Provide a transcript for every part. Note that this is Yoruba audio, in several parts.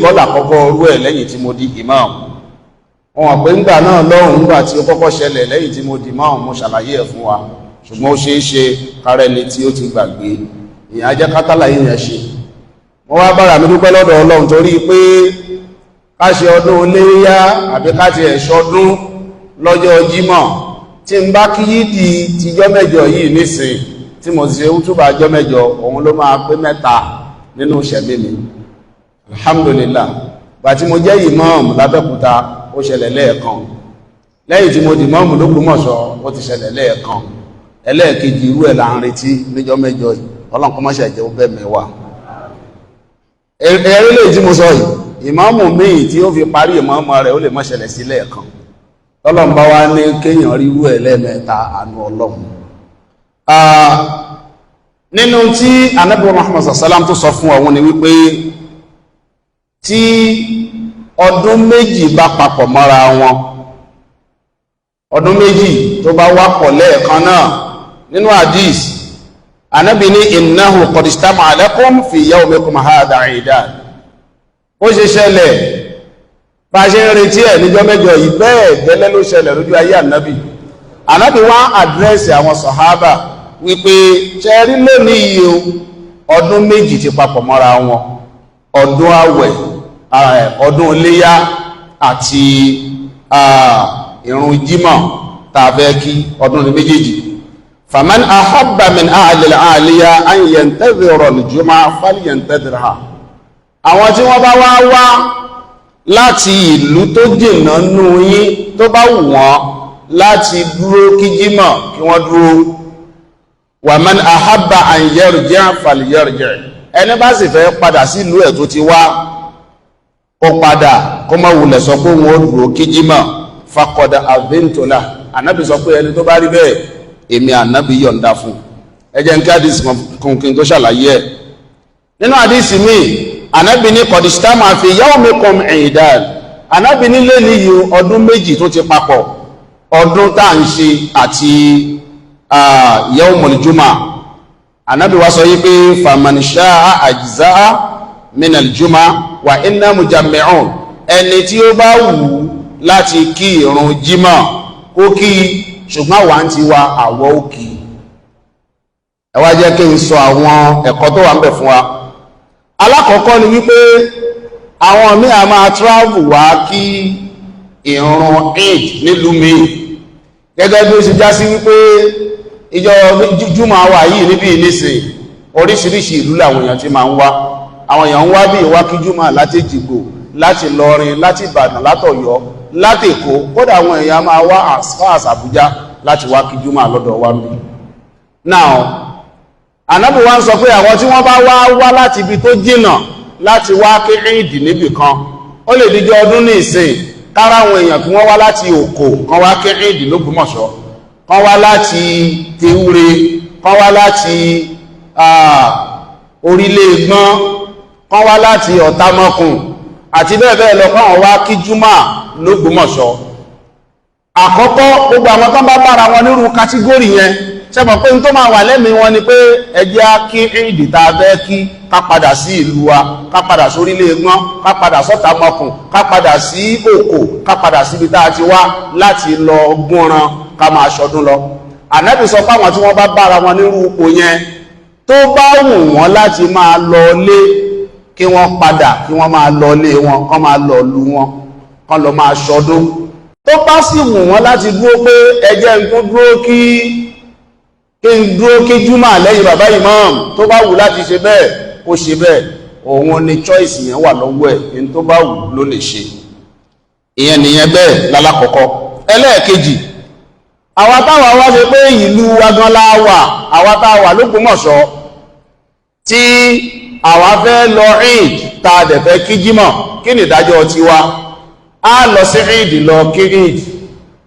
kọ́là kọ́kọ́ orú ẹ̀ lẹ́yìn tí mo di imam wọn pé ńgbà náà lọ́rùn ńgbà tí ó kọ́kọ́ ṣẹlẹ̀ lẹ́yìn tí mo di imam mo ṣàlàyé ẹ̀ fún wa ṣùgbọ́n ó ṣeé ṣe kárẹ́ ni tí ó ti gbàgbé ìyẹn ajẹ́ kátàlá yìí yẹn ṣe wọ́n wá bára mi dúpẹ́ lọ́dọ̀ Ọlọ́run torí pé ká ṣe ọdún Iléyá àbí ká ti ẹ̀ṣọ́dún lọ́jọ́ Jímọ̀ tí ń bá kí yídì tijọ́ mẹ́jọ yìí nísìn tí mo ti ṣe útúbà jọ́ mẹ́jọ òun ló máa pé 3 nínú ìṣẹ̀mí mi alhamdulillah bá tí mo jẹ́ imam lábẹ́kúta ó ṣẹlẹ̀ lẹ́ẹ̀kan lẹ́yìn tí mo di imam l'Ógbómọ̀ṣọ́ ó ti ṣẹlẹ̀ lẹ́ẹ̀kan ẹlẹ́ẹ̀kejì irú ẹ̀ là ń retí níjọ́ mẹ́jọ yìí Ọlọ́run kó má ṣe jẹ́ ó bẹ́ mẹ́wàá ẹ̀rí lè tí mo sọ yìí ìmáàmù míì tí ó fi parí ìmáàmù rẹ̀ ó lè má ṣẹlẹ̀ sí lẹ́ẹ̀kan Ọlọ́run bá wá ní kéèyàn rí irú ẹ̀ lẹ́ẹ̀mẹ́ta àánú Ọlọ́run nínú tí Ànábì Muhammad sallam tó sọ fún ọ̀hún ni wípé tí ọdún méjì bá papọ̀ mọ́ra wọn ọdún méjì tó bá wápọ̀ lẹ́ẹ̀kan náà nínú hadith Ànábì ní innahu qad istama'a lakum fi yawmikum hadha 'idan ó ṣe ṣẹlẹ̀ bá ṣe ń retí ẹ̀ níjọ́ mẹ́jọ yìí bẹ́ẹ̀ gẹ́lẹ́ ló ṣẹlẹ̀ lójú ayé Ànábì wá àdírẹ́sì àwọn sàhábà wípé ṣẹ́rí lónìí yìí ọdún méjì ti papọ̀ mọ́ra wọn ọdún àwẹ̀ ọdún Iléyá àti ìrun Jímọ̀ tàbẹ́ kí ọdún ní méjèèjì faman ahabba min ahli al-aliya an yantadhira al-jumu'a falyantadhirha àwọn tí wọ́n bá wá láti ìlú tó jìnnà nú yín tó bá wù wọ́n láti dúró kí Jímọ̀ kí wọ́n dúró wa man ahabba an yarji' falyarji' ẹni bá sì fẹ́ padà sí ìlú ẹ̀ tó ti wá kó padà kó má wulẹ̀ sọ pé wọ́n dúró kí Jímọ̀ faqad adhintu lahu Ànábì sọ pé ẹni tó bá rí bẹ́ẹ̀ èmi Ànábì yọ̀ǹda fún ẹ jẹ́ kí àdìsí kùnkùn tó ṣàlàyé ẹ̀ nínú àdìsí mi Ànábì ní qad istama'a fi yawmikum 'idan Ànábì nílé níyì ọdún méjì tó ti papọ̀ ọdún tá à ń ṣe àti yawmul jumu'ah Ànábì wá sọ yí pé faman sha'a ajza'a minal jumu'ah wa inna mujammi'un ẹni tí ó bá wù láti kí ìrun Jímọ̀ kó kí ṣùgbọ́n wà ń ti wa àwọ̀ òkì ẹ wá jẹ́ kí n sọ àwọn ẹ̀kọ́ tó wà ń bẹ̀ fún wa alákọ̀ọ́kọ́ ni wípé àwọn míì a máa travel wá kí ìrun Eid nílùú mi gẹ́gẹ́ bí ó ṣe já sí wípé ìjọ Jímọ̀ wà yìí níbi ìnísìn oríṣiríṣi ìlú làwọn èèyàn ti máa ń wá àwọn èèyàn ń wá bí ìwá kí Jímọ̀ láti Èjìgbò láti Ìlọrin láti Ìbàdàn látọ̀yọ́ láti Èkó kódà àwọn èèyàn máa wá as far as Àbújá láti wá kí Jímọ̀ lọ́dọ̀ wa mi now Ànábì wa ń sọ pé àwọn tí wọ́n bá wá láti ibi tó jìnnà láti wá kí Eid níbì kan ó lè díjọ ọdún ní ìsìn kára àwọn èèyàn kí wọ́n wá láti Òkò kan wá kí Eid l'Ógbómọ̀ṣọ́ kan wá láti Tewúre kan wá láti Orílẹ̀ Ẹ̀gbọ́n kan wá láti Ọ̀tàmọ́kùn àti bẹ́ẹ̀ bẹ́ẹ̀ lọ káwọn wá kí Jímọ̀ l'Ógbómọ̀ṣọ́ àkọ́kọ́ gbogbo àwọn tán bá bára wọn nírú kátígórì yẹn ṣẹ́bọ̀ pé n tó máa wà lẹ́mìí wọn ni pé ẹ jẹ́ á kí ìdí tá a fẹ́ kí ká padà sí ìlú wa ká padà sórílẹ̀ Ẹ̀gbọ́n ká padà sọ́tàmọ́kùn ká padà sí Òkò ká padà síbi tá a ti wá láti lọ gúnran ká máa ṣọdún lọ Ànábì sọ fáwọn tí wọ́n bá bára wọn nírú ipò yẹn tó bá wù wọ́n láti máa lọ lé kí wọ́n padà kí wọ́n máa lọ lé wọn kán máa lọ lu wọn kán lọ máa ṣọdún tó bá sì wù wọ́n láti dúró pé ẹjẹ́ ń tó dúró kí n dúró kí Jímọ̀ lẹ́yìn bàbá Imam tó bá wù láti ṣe bẹ́ẹ̀ kó ṣe bẹ́ẹ̀ òun ni choice yẹn wà lọ́wọ́ ẹ̀ ní tó bá wù ló lè ṣe ìyẹn nìyẹn bẹ́ẹ̀ lálákọ̀ọ́kọ́ ẹlẹ́ẹ̀kejì àwa táwa wá ṣe pé ìlú wa gan la wà àwa táwa l'Ógbómọ̀ṣọ́ tí àwa fẹ́ lọ Eid tá a dẹ̀ fẹ́ kí Jímọ̀ kí ni ìdájọ́ tiwa a lọ sí Eid lọ kí Eid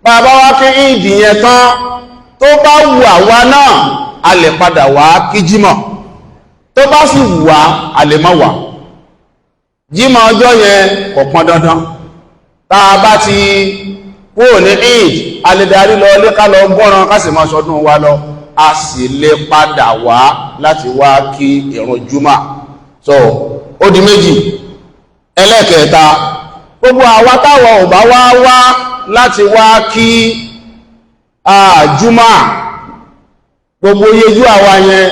bàbá wa kí Eid yẹn tán tó bá wù àwa náà a lè padà wá kí Jímọ̀ tó bá sì wù wá a lè má wá Jímọ̀ ọjọ́ yẹn kò pọn dandan tá a bá ti kúrò ní Eid a lè darí lọ lé ká lọ gbọ́ran ká sì máa ṣọdún wa lọ a sì lè padà wá láti wá kí ìrun Jímọ̀ so ó di méjì ẹlẹ́kẹta gbogbo àwa táwọn ò bá wá láti wá kí jùmọ̀ gbogbo yejú àwa yẹn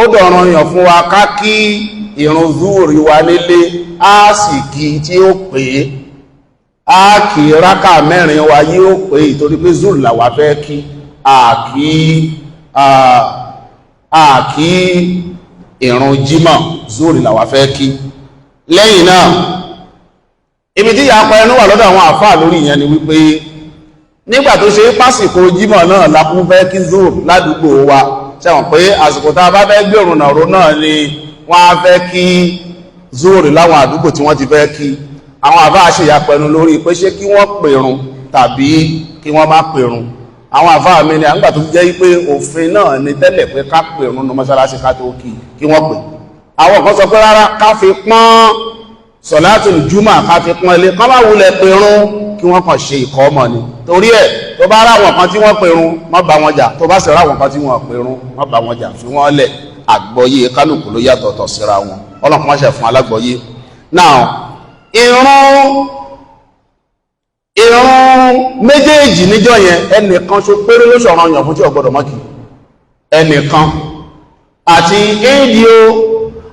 ó dọ̀ràn yàn fún wa ká kí ìrun zuhuri wa nílé á sì kí tí ó pè é á kí rákà mẹ́rin wa yóò pè é torí pé zuhuri làwa fẹ́ kí àkí ìrun jímọ̀ zuhuri làwa fẹ́ kí. Lẹ́yìn náà ibi tí ìyapa ẹnu wà lọ́dọ̀ àwọn àfáà lórí ìyẹn ni wípé nígbà tó ṣe pásìkò jímọ̀ náà lákún fẹ́ kí zuhuri ládùúgbò wa ṣẹ́wọ̀n pé àsìkò tá a bá fẹ́ gbèrún nàró náà ni wọ́n á fẹ́ kí zuhuri láwọn àdúgbò tí wọ́n ti fẹ́ kí. Àwọn àfáà ṣe ìyapa ẹnu lórí pé ṣé kí wọ́n pèrún tàbí kí wọ́n má pèrún. Àwọn àfáà mi ni àgbà tó jẹ́ pé òfin náà ni tẹ́lẹ̀ pé ká pèrún ní mọ́ṣáláṣí ká tó kí wọ́n pè. Àwọn kan sọ pé rárá ká fi pọ́n sọ̀látùl júmà ká fi pọ́n ilé kán má wulẹ̀ pèrún kí wọ́n kàn ṣe ìkọ́mọ̀ ni. Torí ẹ̀ tó bá ráwọn kan tí wọ́n pèrún má bá wọn jà, tó bá sì ráwọn kan tí wọ́n pèrún má bá wọn jà, fi wọ́n lẹ̀. Àgbọ́yé kálukú ló yàtọ̀tọ̀ síra wọn. Ọlọ́run má ṣe fún alágbọ́yé. Now ìrun méjèèjì níjọ́ yẹn ẹnìkan ṣo péré ló ṣọ̀ràn yàn fún tí ó gbọ́dọ̀ mọ́kì. Ẹnìkan àti éèdì o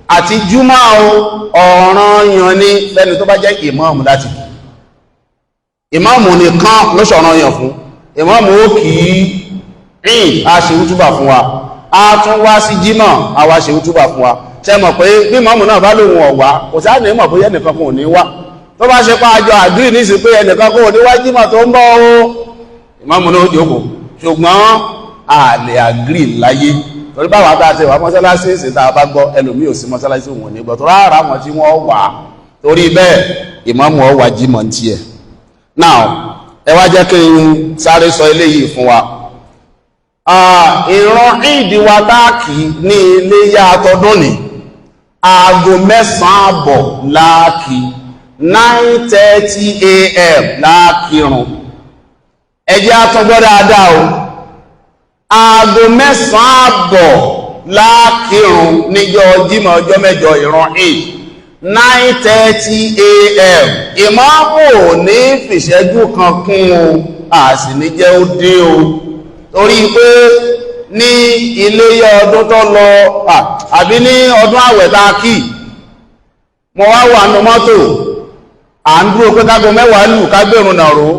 àti júmọ́ o ọ̀ràn yàn ní lẹ́ni tó bá jẹ́ ìmáàmù láti kí. Ìmáàmù nìkan ló ṣọ̀ràn yàn fún. Ìmáàmù ó kì í a ṣe útúbà fún wa, a tún wá sí jímọ̀ a wá ṣe útúbà fún wa. Ṣé mọ̀ pé bí ìmáàmù náà bá lóhun ọ̀wá kò sáà ní mọ̀ bóyá ẹnìkan kò ní wá. Tó bá ṣe pa àjọ àdúrì ní sí pé ẹnìkan kò ní wá jímọ̀ tó ń bọ̀ o ìmáàmù náà jókòó. Ṣùgbọ́n a lè àgírí láyé torí báwa bá ṣe wà mọ́sálásí ìsìn tá a bá gbọ́ ẹlòmíì ò sí mọ́sálásí òun ní gbọ́ tó rárá wọn tí wọ́n wà torí bẹ́ẹ̀ ìmáàmù ó wá jímọ̀ ń tiẹ̀. Now ẹ wá jẹ́ kí n sáré sọ eléyìí fún wa. Ìran ìdí wa táàkì ní Iléyá tọdún ní aago 9:30 àbọ̀ láàkì 9:30 a.m. láàkìrùn. Ẹ jẹ́ àtúngbọ́ dáadáa o. Aago 9:30 àbọ̀ láàkìrùn níjọ́ jímọ̀ ọjọ́ mẹ́jọ ìran 9:30 a.m. Ìmáàmù ò ní fìṣẹ́jú kan kún o, a sì ní jẹ́ ó dín o. Torí pé ní Iléyá ọdún tó lọ àbí ní ọdún àwẹ̀ tá a kí mo wá wà nínú mọ́tò à ń dúró pé kágo 10 lù ká gbèrún nàró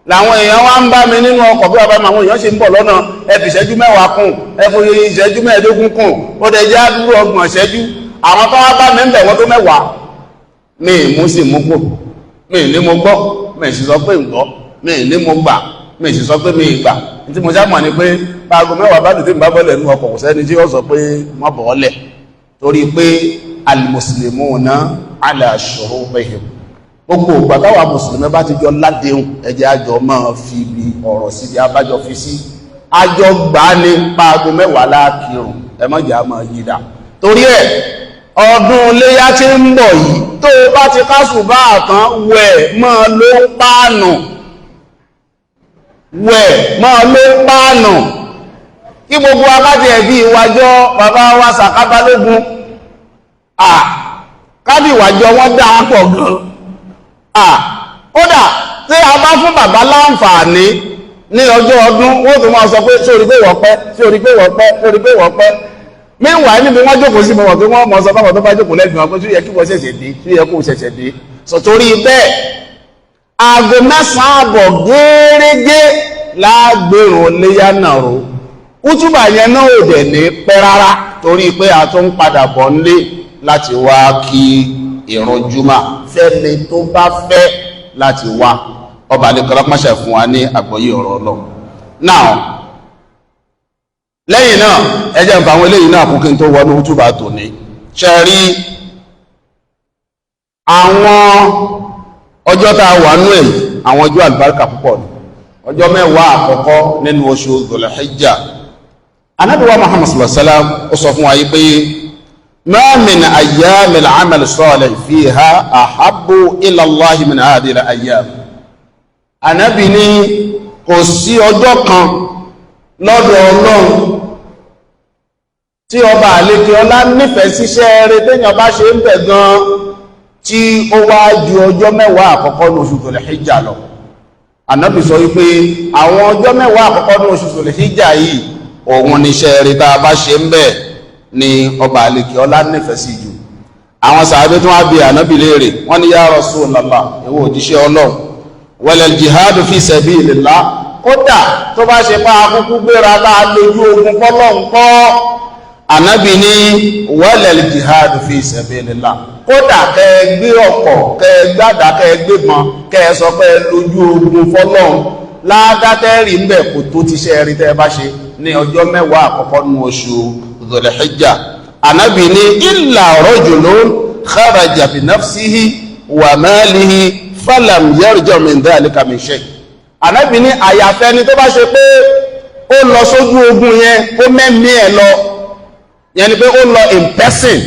làwọn èèyàn wá ń bá mi nínú ọkọ̀ bí bàbá àwọn èèyàn ṣe ń bọ̀ lọ́nà ẹ fi ìṣẹ́jú 10 kún ẹ fi ìṣẹ́jú 15 kún ó dẹ̀ jẹ́ àdúró 30 ìṣẹ́jú àwọn tó wá bá mi ń bẹ̀ wọ́n tó 10 mi mú sí mú kò mi ní mo gbọ́ mi sì sọ pé ń gbọ́ mi ní mo gbà mi sì sọ pé mi gbà tí mo sábà ní pé aago 10 bá dùn bá bọ́lẹ̀ nínú ọkọ̀ kò sẹ́ni tí ó sọ pé má bọ́ọ̀lẹ̀ torí pé al-muslimuna ala shurutihim gbogbo ìgbàtàwà mùsùlùmí bá ti jọ ládéhùn ẹjẹ́ àjọ máa fi ibi ọ̀rọ̀ sí ibi abájọ fi sí àjọ gbà ní paago 10 láàkírùn ẹmọ́jẹ́ a máa yídà torí ẹ̀ ọdún Iléyá tí ń bọ̀ yìí tó bá ti kásùbá àtàn wẹ̀ máa ló páànù kí gbogbo akájẹ̀ ẹ̀bí ìwàjọ́ bàbá wa sàkábálógún kábí ìwàjọ́ wọ́n dá pọ̀ gan kódà tí a bá fún bàbá láǹfààní ní ọjọ́ ọdún wọ́n tó máa sọ pé sórí pé wọ́n pẹ́ meanwhile níbi wọ́n jókòó sí mọ̀wọ̀ pé wọ́n mọ̀ sọ fáwọn tó bá jókòó lẹ́gbìmọ̀ pé tí ó yẹ kí wọ́n ṣẹ̀ṣẹ̀ dé tí ó yẹ kó ṣẹ̀ṣẹ̀ dé sọ torí bẹ́ẹ̀ aago 9 àbọ̀ gẹ́rẹ́gẹ́ lágbèrún Iléyá nàró útúbà yẹn náà ò dẹ̀ ní pẹ́ rárá torí pé a tó ń padà bọ̀ nílé láti wá kí ìrun júmà fẹ́ni tó bá fẹ́ láti wá ọba ní kọlọ́pàṣẹ fún wa ní àgbọ́yé ọ̀rọ̀ Ọlọ́run. Now lẹ́yìn náà ẹjẹ́ ń fa àwọn eléyìí náà kún kí n tó wọnú útúbà tòní ṣe rí àwọn ọjọ́ tá a wà nú èyí àwọn ọjọ́ àlùbáríkà púpọ̀ ni ọjọ́ 10 àkọ́kọ́ nínú oṣù Dhul-Hijjah. Ànábì wa Muhammad sallallahu alaihi wasallam ó sọ fún wa yìí pé ma min ayyamil amal salih fiha ahabbu ila Allahi min hadhihi al-ayyam. Ànábì ní kò sí ọjọ́ kan lọ́dọ̀ Ọlọ́run tí ọba àlékè ọlá nífẹ̀ẹ́ síṣẹ́ rere téèyàn bá ṣe ń bẹ̀ gan tí ó wá ju ọjọ́ mẹ́wàá àkọ́kọ́ ní oṣù Dhul-Hijjah lọ. Ànábì sọ wípé àwọn ọjọ́ mẹ́wàá àkọ́kọ́ ní oṣù Dhul-Hijjah yìí òun ni iṣẹ́ rí tá a bá ṣe ń bẹ̀ ni ọba àlekè ọlá nífẹ̀ẹ́ sí jù. Àwọn sàábé tí wọ́n bí Ànábì léèrè wọ́n ní ya Rasulullah ìwọ òjíṣẹ́ Ọlọ́run wal jihadu fi sabilillah, kódà tó bá ṣe pa akúkú gbéra láà lójú ogun fọ́lọ́hun kọ́. Ànábì ní wal jihadu fi sabilillah, kódà kẹ́ gbé ọkọ̀ kẹ́ gbádà kẹ́ gbébọn kẹ́ sọ pé lójú ogun fọ́lọ́hun ládátẹ́rì ń bẹ̀ kò tó ti ṣe rí tẹ́ bá ṣe ní ọjọ́ mẹ́wàá àkọ́kọ́ nínú oṣù Dhul-Hijjah. Ànábì ní illa rajulun kharaja bi nafsihi wa malihi falam yarja min dhalika min shay. Ànábì ní àyàfẹ́ ni tó bá ṣe pé ó lọ sójú ogun yẹn ó mẹ́mí ẹ̀ lọ, yẹn ni pé ó lọ in person,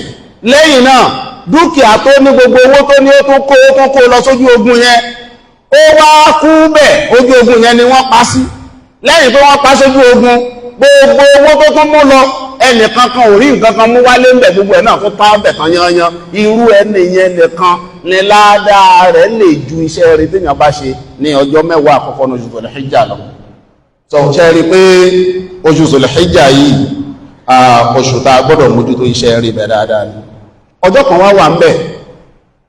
lẹ́yìn náà dúkìá tó ní gbogbo owó tó ní ó tún kó lọ sójú ogun yẹn ó wá kú bẹ̀, ojú ogun yẹn ni wọ́n pa sí. Lẹ́yìn pé wọ́n pa sójú ogun, gbogbo owó tó tún mú lọ ẹnìkan kan ò rí nǹkan kan mú wálé ń bẹ̀, gbogbo ẹ̀ náà tún tán bẹ̀ tán yanyan. Irú ẹni yẹn nìkan ni ládàá rẹ̀ lè ju iṣẹ́ rẹ̀ téèyàn bá ṣe ní ọjọ́ mẹ́wàá àkọ́kọ́ ní oṣù Dhul-Hijjah lọ. Sọ ṣe rí pé oṣù Dhul-Hijjah yìí oṣù tá a gbọ́dọ̀ mójútó iṣẹ́ rí bẹ̀ dáadáa ni. Ọjọ́ kan wá wà ń bẹ̀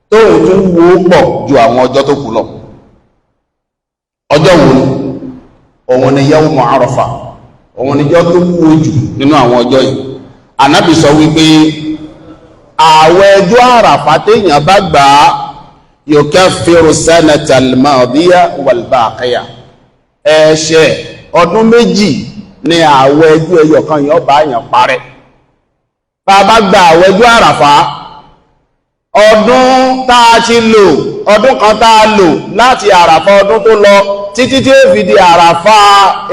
tóun tún wo pọ̀ ju àwọn ọjọ́ tó kù lọ. Ọjọ́ wo ni? Òun ni Yawmu Arafah, òun ni ọjọ́ tó kú jù nínú àwọn ọjọ́ yìí. Ànábì sọ wípé ààwẹ̀ ọjọ́ Àràfà téèyàn bá gbà á yukaffiru sanata al-madiya wal-baqiya, ẹ̀ṣẹ̀ ọdún méjì ni ààwẹ̀ ọjọ́ ẹyọ kan yẹn bá yàn parẹ́. Bá a bá gba ààwẹ̀ ọjọ́ Àràfà, ọdún tá a ti lò, ọdún kan tá a lò láti Àràfà ọdún tó lọ títí tí ó fi di Àràfà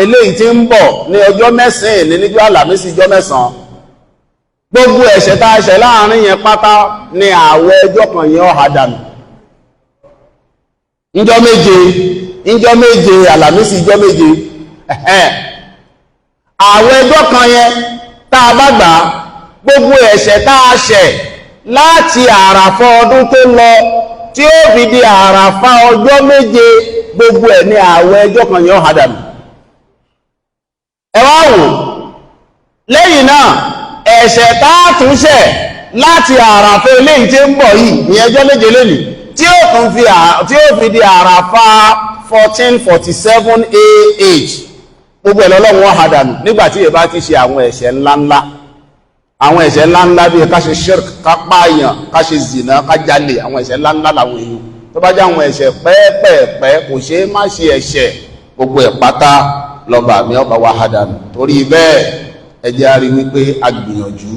eléyìí tí ń bọ̀ ní ọjọ́ mẹ́sàn-án ní níjọ́ Àlàmísì ọjọ́ mẹ́sàn-án, gbogbo ẹ̀ṣẹ̀ tá a ṣẹ̀ láàrin yẹn pátá ni ààwẹ̀ ọjọ́ kan yẹn ó hà dànù. Níjọ́ méje Àlàmísì ọjọ́ méje, ààwẹ̀ ọjọ́ kan yẹn tá a bá gbà, gbogbo ẹ̀ṣẹ̀ tá a ṣẹ̀ láti Àràfà ọdún tó lọ tí ó fi di Àràfà ọjọ́ méje, gbogbo ẹ̀ ní ààwẹ̀ ọjọ́ kan yẹn ó hà dànù. Ẹ wá wò, lẹ́yìn náà ẹ̀ṣẹ̀ tá a tún ṣẹ̀ láti Àràfà eléyìí tí ń bọ̀ yìí ní ọjọ́ méje lónìí tí ó fi di Àràfà 1447 AH, gbogbo ẹ̀ lọ́lọ́run ó hà dànù nígbà tí ẹ bá ti ṣe àwọn ẹ̀ṣẹ̀ ńláńlá. Àwọn ẹ̀ṣẹ̀ ńláńlá bíi ká ṣe shirk, ká pààyàn, ká ṣe zina, ká jalè, àwọn ẹ̀ṣẹ̀ ńláńlá làwọn èèyàn. Tó bá jẹ́ àwọn ẹ̀ṣẹ̀ pẹ́ẹ́pẹ́ẹ̀pẹ́ kò ṣe é má ṣe ẹ̀ṣẹ̀, gbogbo ẹ̀ pátá lọ́ba mi ọba wa hadanu. Torí bẹ́ẹ̀ ẹ jẹ́ a rí wípé a gbìyànjú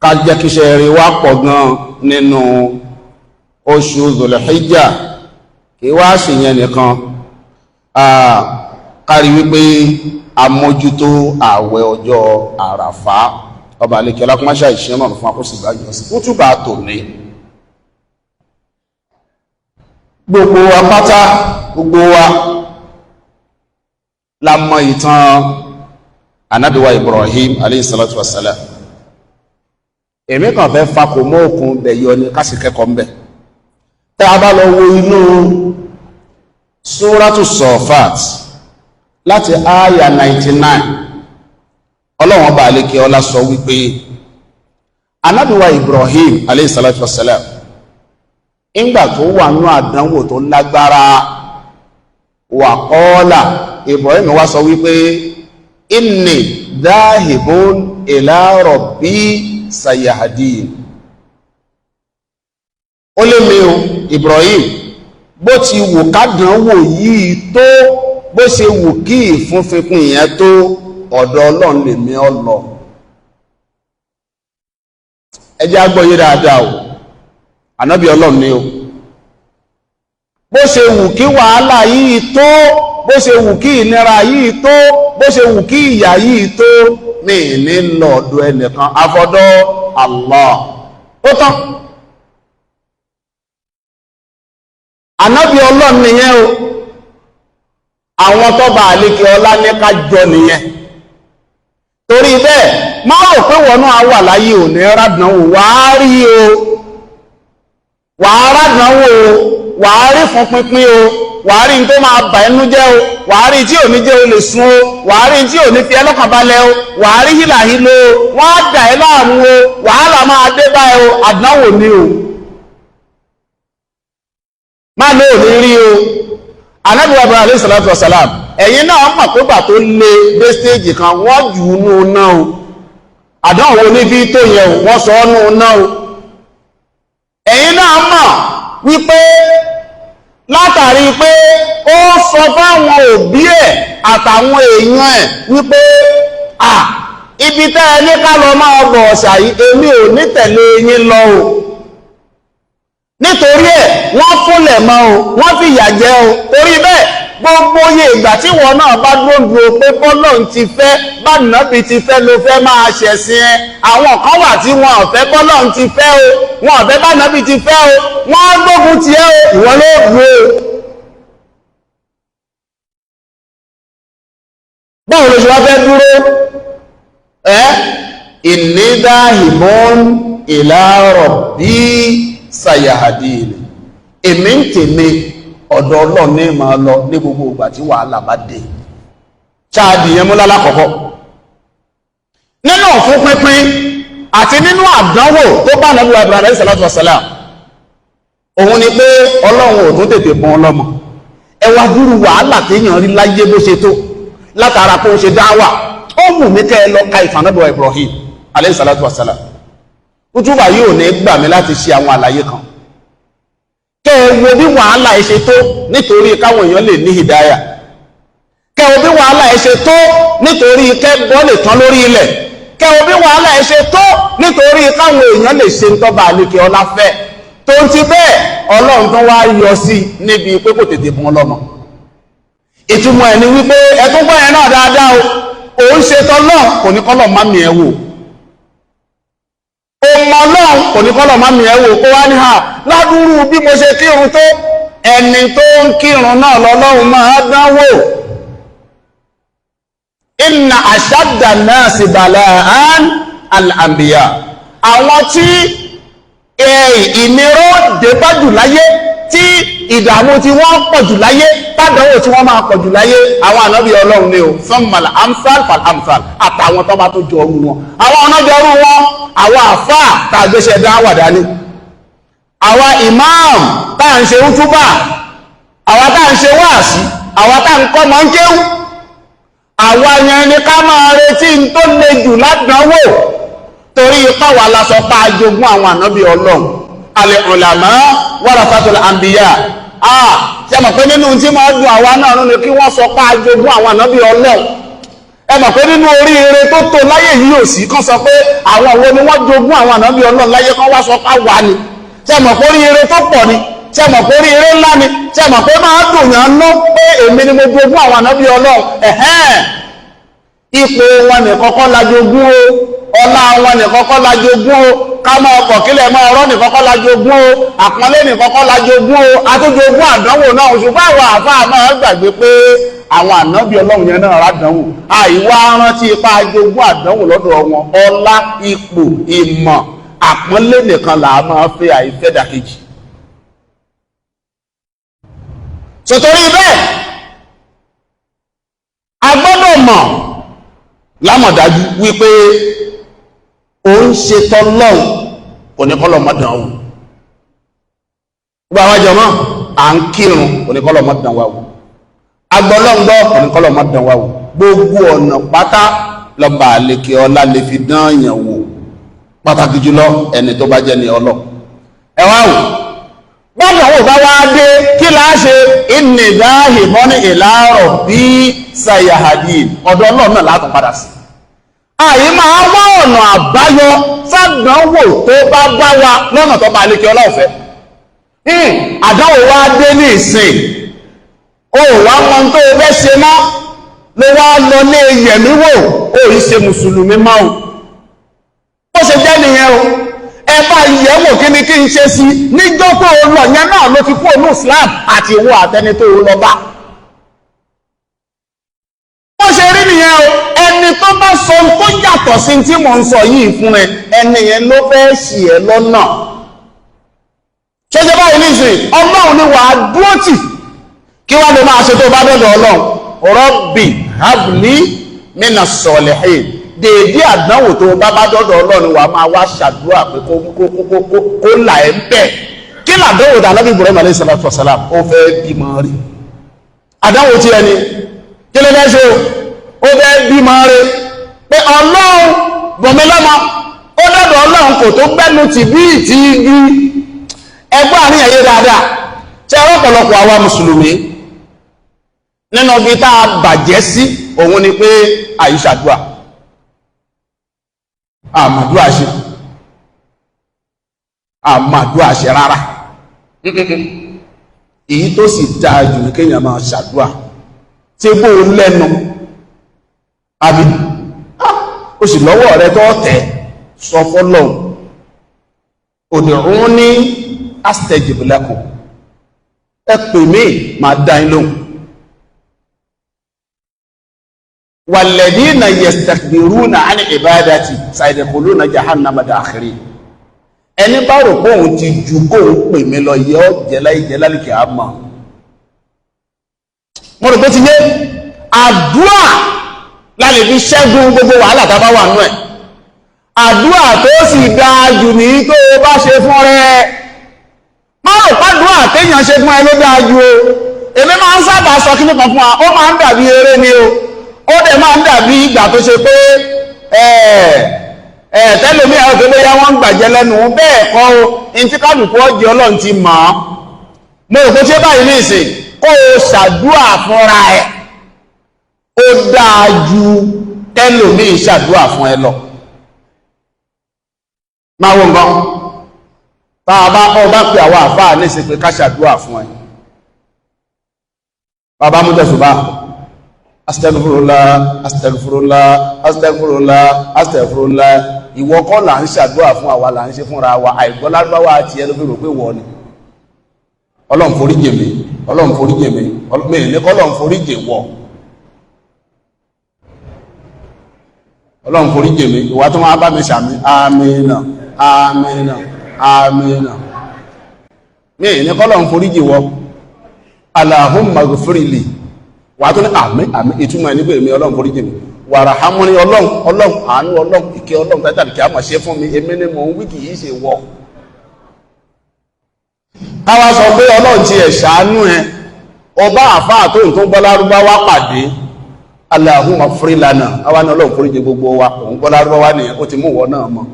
ká jẹ́ kíṣẹ́ rí wá pọ̀ gan nínú oṣù Dhul-Hijjah, kí wá sì yẹn nìkan ká rí wípé a mójútó ààwẹ̀ ọjọ́ Àràfá. Ọba àlekẹ́ ọlákùnmáṣá ìṣẹ́ náà fún akóso ìgbàjọ́ sí kútùbà tòní. Gbogbo wa pátá, gbogbo wa la mọ̀ ìtàn Ànábì wa Ibrahim alayhi salatu wassalam. Èmi kàn fẹ́ fakò mọ́ òkun bẹ̀yọ ni kásì kẹ́kọ̀ọ́ mbẹ̀. Tẹ́ a bá lọ wo inú Suratu Safat láti àyà 99, Ọlọ́run ọba àlekẹ́ ọlá sọ wípé Ànábì wa Ibrahim alayhi salatu wassalam ìgbà tó wà ní àdánwò tó lágbára wà kọ́ọ́lá, Ibrahim wá sọ wípé inni dhahibun ila rabbi sayahdin. Ó lé mi o Ibrahim, bó ti wù kádánwò yìí tó, bó ṣe wù kí ìfúnfínkún ìyẹn tó, ọ̀dọ̀ Ọlọ́run lè mi ọ lọ. Ẹ jẹ́ agbọ́yé dáadáa o, ànábì Ọlọ́run ni o. Bó ṣe wù kí wàhálà yìí tó, bó ṣe wù kí ìnira yìí tó, bó ṣe wù kí ìyà yìí tó, ní ní lọ́dọ̀ ẹnìkan àfọ̀dọ̀ Allah. Ó tán. Ànábì Ọlọ́run nìyẹn o. Àwọn tọ́ba àlékè ọlá ní ká jọ nìyẹn. Torí bẹ́ẹ̀ má rò pé wọ́n náà wà láyé òní rádùnánwò wá rí o. wàá rádánwò o, wàá rí fún pínpín o, wàá rí tó máa bà ẹnu jẹ́ o, wàá rí tí ò ní jẹ́ o lè sun o, wàá rí tí ò ní fi ẹlọ́kàn balẹ̀ o, wàá rí hílàhílo o, wọ́n á dà ẹ́ láàmú o, wàhálà máa dé báyìí o, àdánwò ni o. má ló ò ní rí o. Ànábì wa alayhi salatu wa salam, ẹ̀yin náà mọ̀ pé gbà tó lé dé stéèjì kan wọ́n jù ú nù náà o. àdánwò ní bí tó yẹ o, wọ́n sọ ọ́ nù náà o. ẹ̀yin náà mọ̀ wípé látàrí pé ó sọ fáwọn òbí ẹ̀ àtàwọn èèyàn ẹ̀ wípé ibi tẹ́ ẹ ní ká lọ máa bọ̀ ọ̀sà yìí èmi ò ní tẹ̀lé yín lọ o. nítorí ẹ̀ wọ́n fúnlẹ̀ mọ́ o, wọ́n fi ìyà jẹ o. torí bẹ́ẹ̀ gbogbo iye ìgbà tí wọn náà bá dúró pé bọ́lọ́run ti fẹ́ bá nàbí ti fẹ́ ló fẹ́ máa ṣẹ̀sìn ẹ. àwọn kan wà tí wọn ò fẹ́ bọ́lọ́run ti fẹ́ o, wọn ò fẹ́ bá nàbí ti fẹ́ o, wọ́n á gbógun ti ẹ́ o, ìwọ ló gbé o. báwo ló ṣe wá fẹ́ dúró ìnídàhìmọ́n ìlàrọ̀ bí sayahadini, èmi ń tèmi ọ̀dọ̀ Ọlọ́run ní máa lọ ní gbogbo ìgbà tí wàhálà bá dé. ṣáàdì yẹn mú lálákọ̀ọ́kọ́ nínú fún pínpín àti nínú àdánwò tó bá nàbí Ibrahim alayhi salatu wassalam, òun ni pé Ọlọ́run ò tún tètè pọn ọlọ́mọ. ẹ wá dúró wàhálà téèyàn rí láyé bó ṣe tó látara pé ó ṣe dáwà. ó mú mi kẹ́ ẹ lọ ka ìtàn nàbí Ibrahim alayhi salatu wassalam. kútúbà yìí ò ní gbà mí láti ṣe àwọn àlàyé kan. kẹ́ ẹ wo bí wàhálà ẹ ṣe tó nítorí káwọn èèyàn lè ní hìdáyà. kẹ́ ẹ wo bí wàhálà ẹ ṣe tó nítorí kẹ́bọ́ lè tán lórí ilẹ̀. kẹ́ ẹ wo bí wàhálà ẹ ṣe tó nítorí káwọn èèyàn lè ṣe ń tọ́ba àlekè ọlá fẹ́. tó ń ti bẹ́ẹ̀ Ọlọ́run tó wá yọ sí níbi pé kò tètè bùn ọlọ́mọ. ìtumọ̀ ẹ̀ ni wípé ẹ̀tún gbọ́ yẹn náà dáadáa o, òun ṣe tọ́lọ́ kò ní kọ́lọ̀ má mi ẹ̀ wò. ọmọ Ọlọ́run kò ní kọ́lọ̀ má mi ẹ̀ wò kó wá ní ládùúrú bí mo ṣe kírun tó, ẹni tó ń kírun náà lọ́lọ́run máa dánwò. inna ashadda an-nasi bala'an al-anbiya, àwọn tí ìniró dé bá jù láyé, tí ìdààmú tí wọ́n pọ̀ jù láyé, tádánwò tí wọ́n máa pọ̀ jù láyé, àwọn ànábì Ọlọ́run ni o. summal amsal fal amsal, àtàwọn tó bá tó jọ ọrú wọn. àwọn ọ̀nàjọ ọrú wọn, àwọn àfáà tá a gbéṣẹ́ dáwà dání, àwa imam tá à ń ṣe útúbà, àwa tá à ń ṣe wáàsí, àwa tá à ń kọ́ mọ́ ń kéwú, àwa yẹn ni ká máa retí n tó le jù ládánwò. torí ipá wa la sọ pa ajogún àwọn ànábì Ọlọ́run. al-ulama warasatul anbiya. ṣe mọ̀ pé nínú tí máa dùn àwa náà nínú kí wọ́n sọ pa ajogún àwọn ànábì Ọlọ́run. ẹ mọ̀ pé nínú oríire tó tó láyé yìí ò sí kán sọ pé àwọn òwe ni wọ́n jogún àwọn ànábì Ọlọ́run láyé kán wá sọ pa wà ní. ṣe mọ̀ pé oríire tó pọ̀ ni, ṣe mọ̀ pé oríire ńlá ni, ṣe mọ̀ pé máa dùn yàn ná pé èmi ni mo jogún àwọn ànábì Ọlọ́run. ipò wọn nìkan kọ́ la jogún o, ọlá wọn nìkan kọ́ la jogún o, ká máa pọ̀ kílẹ̀ máa ọ̀rọ̀ nìkan kọ́ la jogún o, àpọ́nlé nìkan kọ́ la jogún o, àtújogún àdánwò náà. ṣùgbọ́n àwọn àfáà máa gbàgbé pé àwọn ànábì Ọlọ́run yẹn náà rádánwò. àìwá rántí ipa jogún àdánwò lọ́dọ̀ wọn. ọlá, ipò, ìmọ̀, àpọ́nlé nìkan là á máa fẹ́, àìfẹ́ dàkejì. sòtòrí bẹ́ẹ̀ a gbọ́dọ̀ mọ̀ lámọ̀dájú wípé ó ń ṣe tọ́lọ́run kò ní kọ́lọ̀ mọ́dàn wò. gbogbo àwọn jàmá à ń kírun kò ní kọ́lọ̀ mọ́dàn wà wò. agbọ́lọ́ngbọ́ kò ní kọ́lọ̀ mọ́dàn wà wò. gbogbo ọ̀nà pátá lọ́ba àlekè ọlá lè fi dán yàn wò, pàtàkì jùlọ ẹni tó bá jẹ́ ní ọlọ́. ẹ wá wò gbọ́dọ̀ wò bá wá dé kí láá ṣe ìnìdáhìmọ́ ní ìlàrọ̀ bí sayahadin, ọ̀dọ̀ Ọlọ́run náà látún padà sí. àyí máa wá ọ̀nà àbáyọ fàdánwò tó bá bá wa lọ́nà tó bá lékè ọlá ọ̀fẹ́. àdánwò wá dé ní ìsìn, ó wá mọ tó fẹ́ ṣe mọ́, ló wá lọ ní yẹ̀mí wò, ó yí ṣe mùsùlùmí mọ́ o. ó ṣe jẹ́ nìyẹn o. ẹ bá yẹ̀wò kí ni kí n ṣe sí níjọ́ tó o lọ yẹn náà ló fi kú òun Islam àti ìwọ àtẹni tó o lọ bá. ó ṣe rí nìyẹn o. ẹni tó bá sọ tó yàtọ̀ sí tí mò ń sọ yìí fún ẹ, ẹni yẹn ló fẹ́ ṣì ẹ lọ́nà. ṣọ́jẹ́ báyìí nísìn ọlọ́run ni wàá dúró tì kí wá ló máa ṣe tó bá dọ́dọ̀ ọlọ́run Rabbi habli minas salihin dèédé àdánwò tó bá dọ́dọ̀ ọlọ́run wàá máa wá ṣàdúrà pé kó là ẹ́ ń bẹ̀ kí làdánwò dà Ànábì Ibrahim alayhi salatu wasalam ó fẹ́ bímọ rí àdánwò tí ẹni kí ló fẹ́ ṣe ó fẹ́ bímọ rí pé ọlọ́run gbọ̀mí lọ́mọ ó dọ́dọ̀ ọlọ́run kò tó gbẹ́nu tì bí ìtì igi ẹgbẹ́ àárín ẹ̀yẹ dáadáa tí ẹ̀rọ ọ̀pọ̀lọpọ̀ àwa mùsùlùmí nínú bí tá a bàjẹ́ sí òun ni pé àìṣàdúà àmàdúà ṣe rárá èyí tó sì dáa jù ní kéèyàn máa ṣàdúà tí bó lẹ́nu àbí ó sì lọ́wọ́ rẹ tó tẹ̀ sọ fọ́lọ́hun ud'uni astajib lakum ẹ pè mí máa dá yín lóhùn walladhina yastakbiruna an ibadati sayadkhuluna jahannama dakhirin ẹni bá rò pé òun ti ju kóun pè mí lọ yẹ ọ́ jẹ́láìkì àmọ́ mo rò pé ti yé àdúrà lálẹ́ fi ṣẹ́gun gbogbo wàhálà tá a bá wà nú ẹ̀ àdúrà tó sì dáa jù ní tó o bá ṣe fún rẹ máa rò pàdúrà téèyàn ṣe fún ẹ ló dáa jù o èmi máa ń sábà sọ kí nìkan fún wa ó máa ń dàbí eré ni o ó dẹ̀ máa ń dàbí ìgbà tó ṣe pé tẹ́lómi àwọn tó bóyá wọ́n ń gbàjẹ́ lẹ́nu bẹ́ẹ̀ kọ́ o in tí kálukú ọjọ́ ọlọ́run ti mọ̀ ọ́ mo rò pé tí ó báyìí ní ìsìn kó o ṣàdúrà fúnra ẹ̀ ó dáa ju tẹ́lómi ṣàdúrà fún ẹ lọ máa wọ́n gan tá a bá pè àwọn àfáà ní ìsìn pé ká ṣàdúrà fún ẹ bàbá mú tẹ̀sùbá astagfirullah astagfirullah astagfirullah astagfirullah ìwọ kọ́ là ń ṣàdúrà fún àwa là ń ṣe fúnra wa àìgbọ́ lárúbáwá àti ẹnu fi rò pé wọ́n ni ọlọ́run forí jì mí ọlọ́run forí jì mí mẹ́rin ní kọ́lọ́run forí jì wọ́ ọlọ́run forí jì mí ìwà tó máa bá mi ṣàmì àmín àmín àmín mẹ́rin ní kọ́lọ́run forí jì wọ́ Allahumma ghfirli wà tó ní àmín àmín ìtumọ̀ ẹni pé èmi ọlọ́run forí jì mí wàràhámúní ọlọ́run àánú ọlọ́run ìkẹ́ ọlọ́run tàbí kí a máa ṣe fún mi èmi ni mò ń wí kì í ṣe wọ́ káwá sọ pé ọlọ́run ti ẹ̀ ṣàánú ẹ ọba àfáà tó ń tó gbọ́ lárúbáwá pàdé Allahumma ighfir lana àwa ní ọlọ́run forí jì gbogbo wa òun gbọ́ lárúbáwá nìyẹn ó ti mú wọ náà mọ́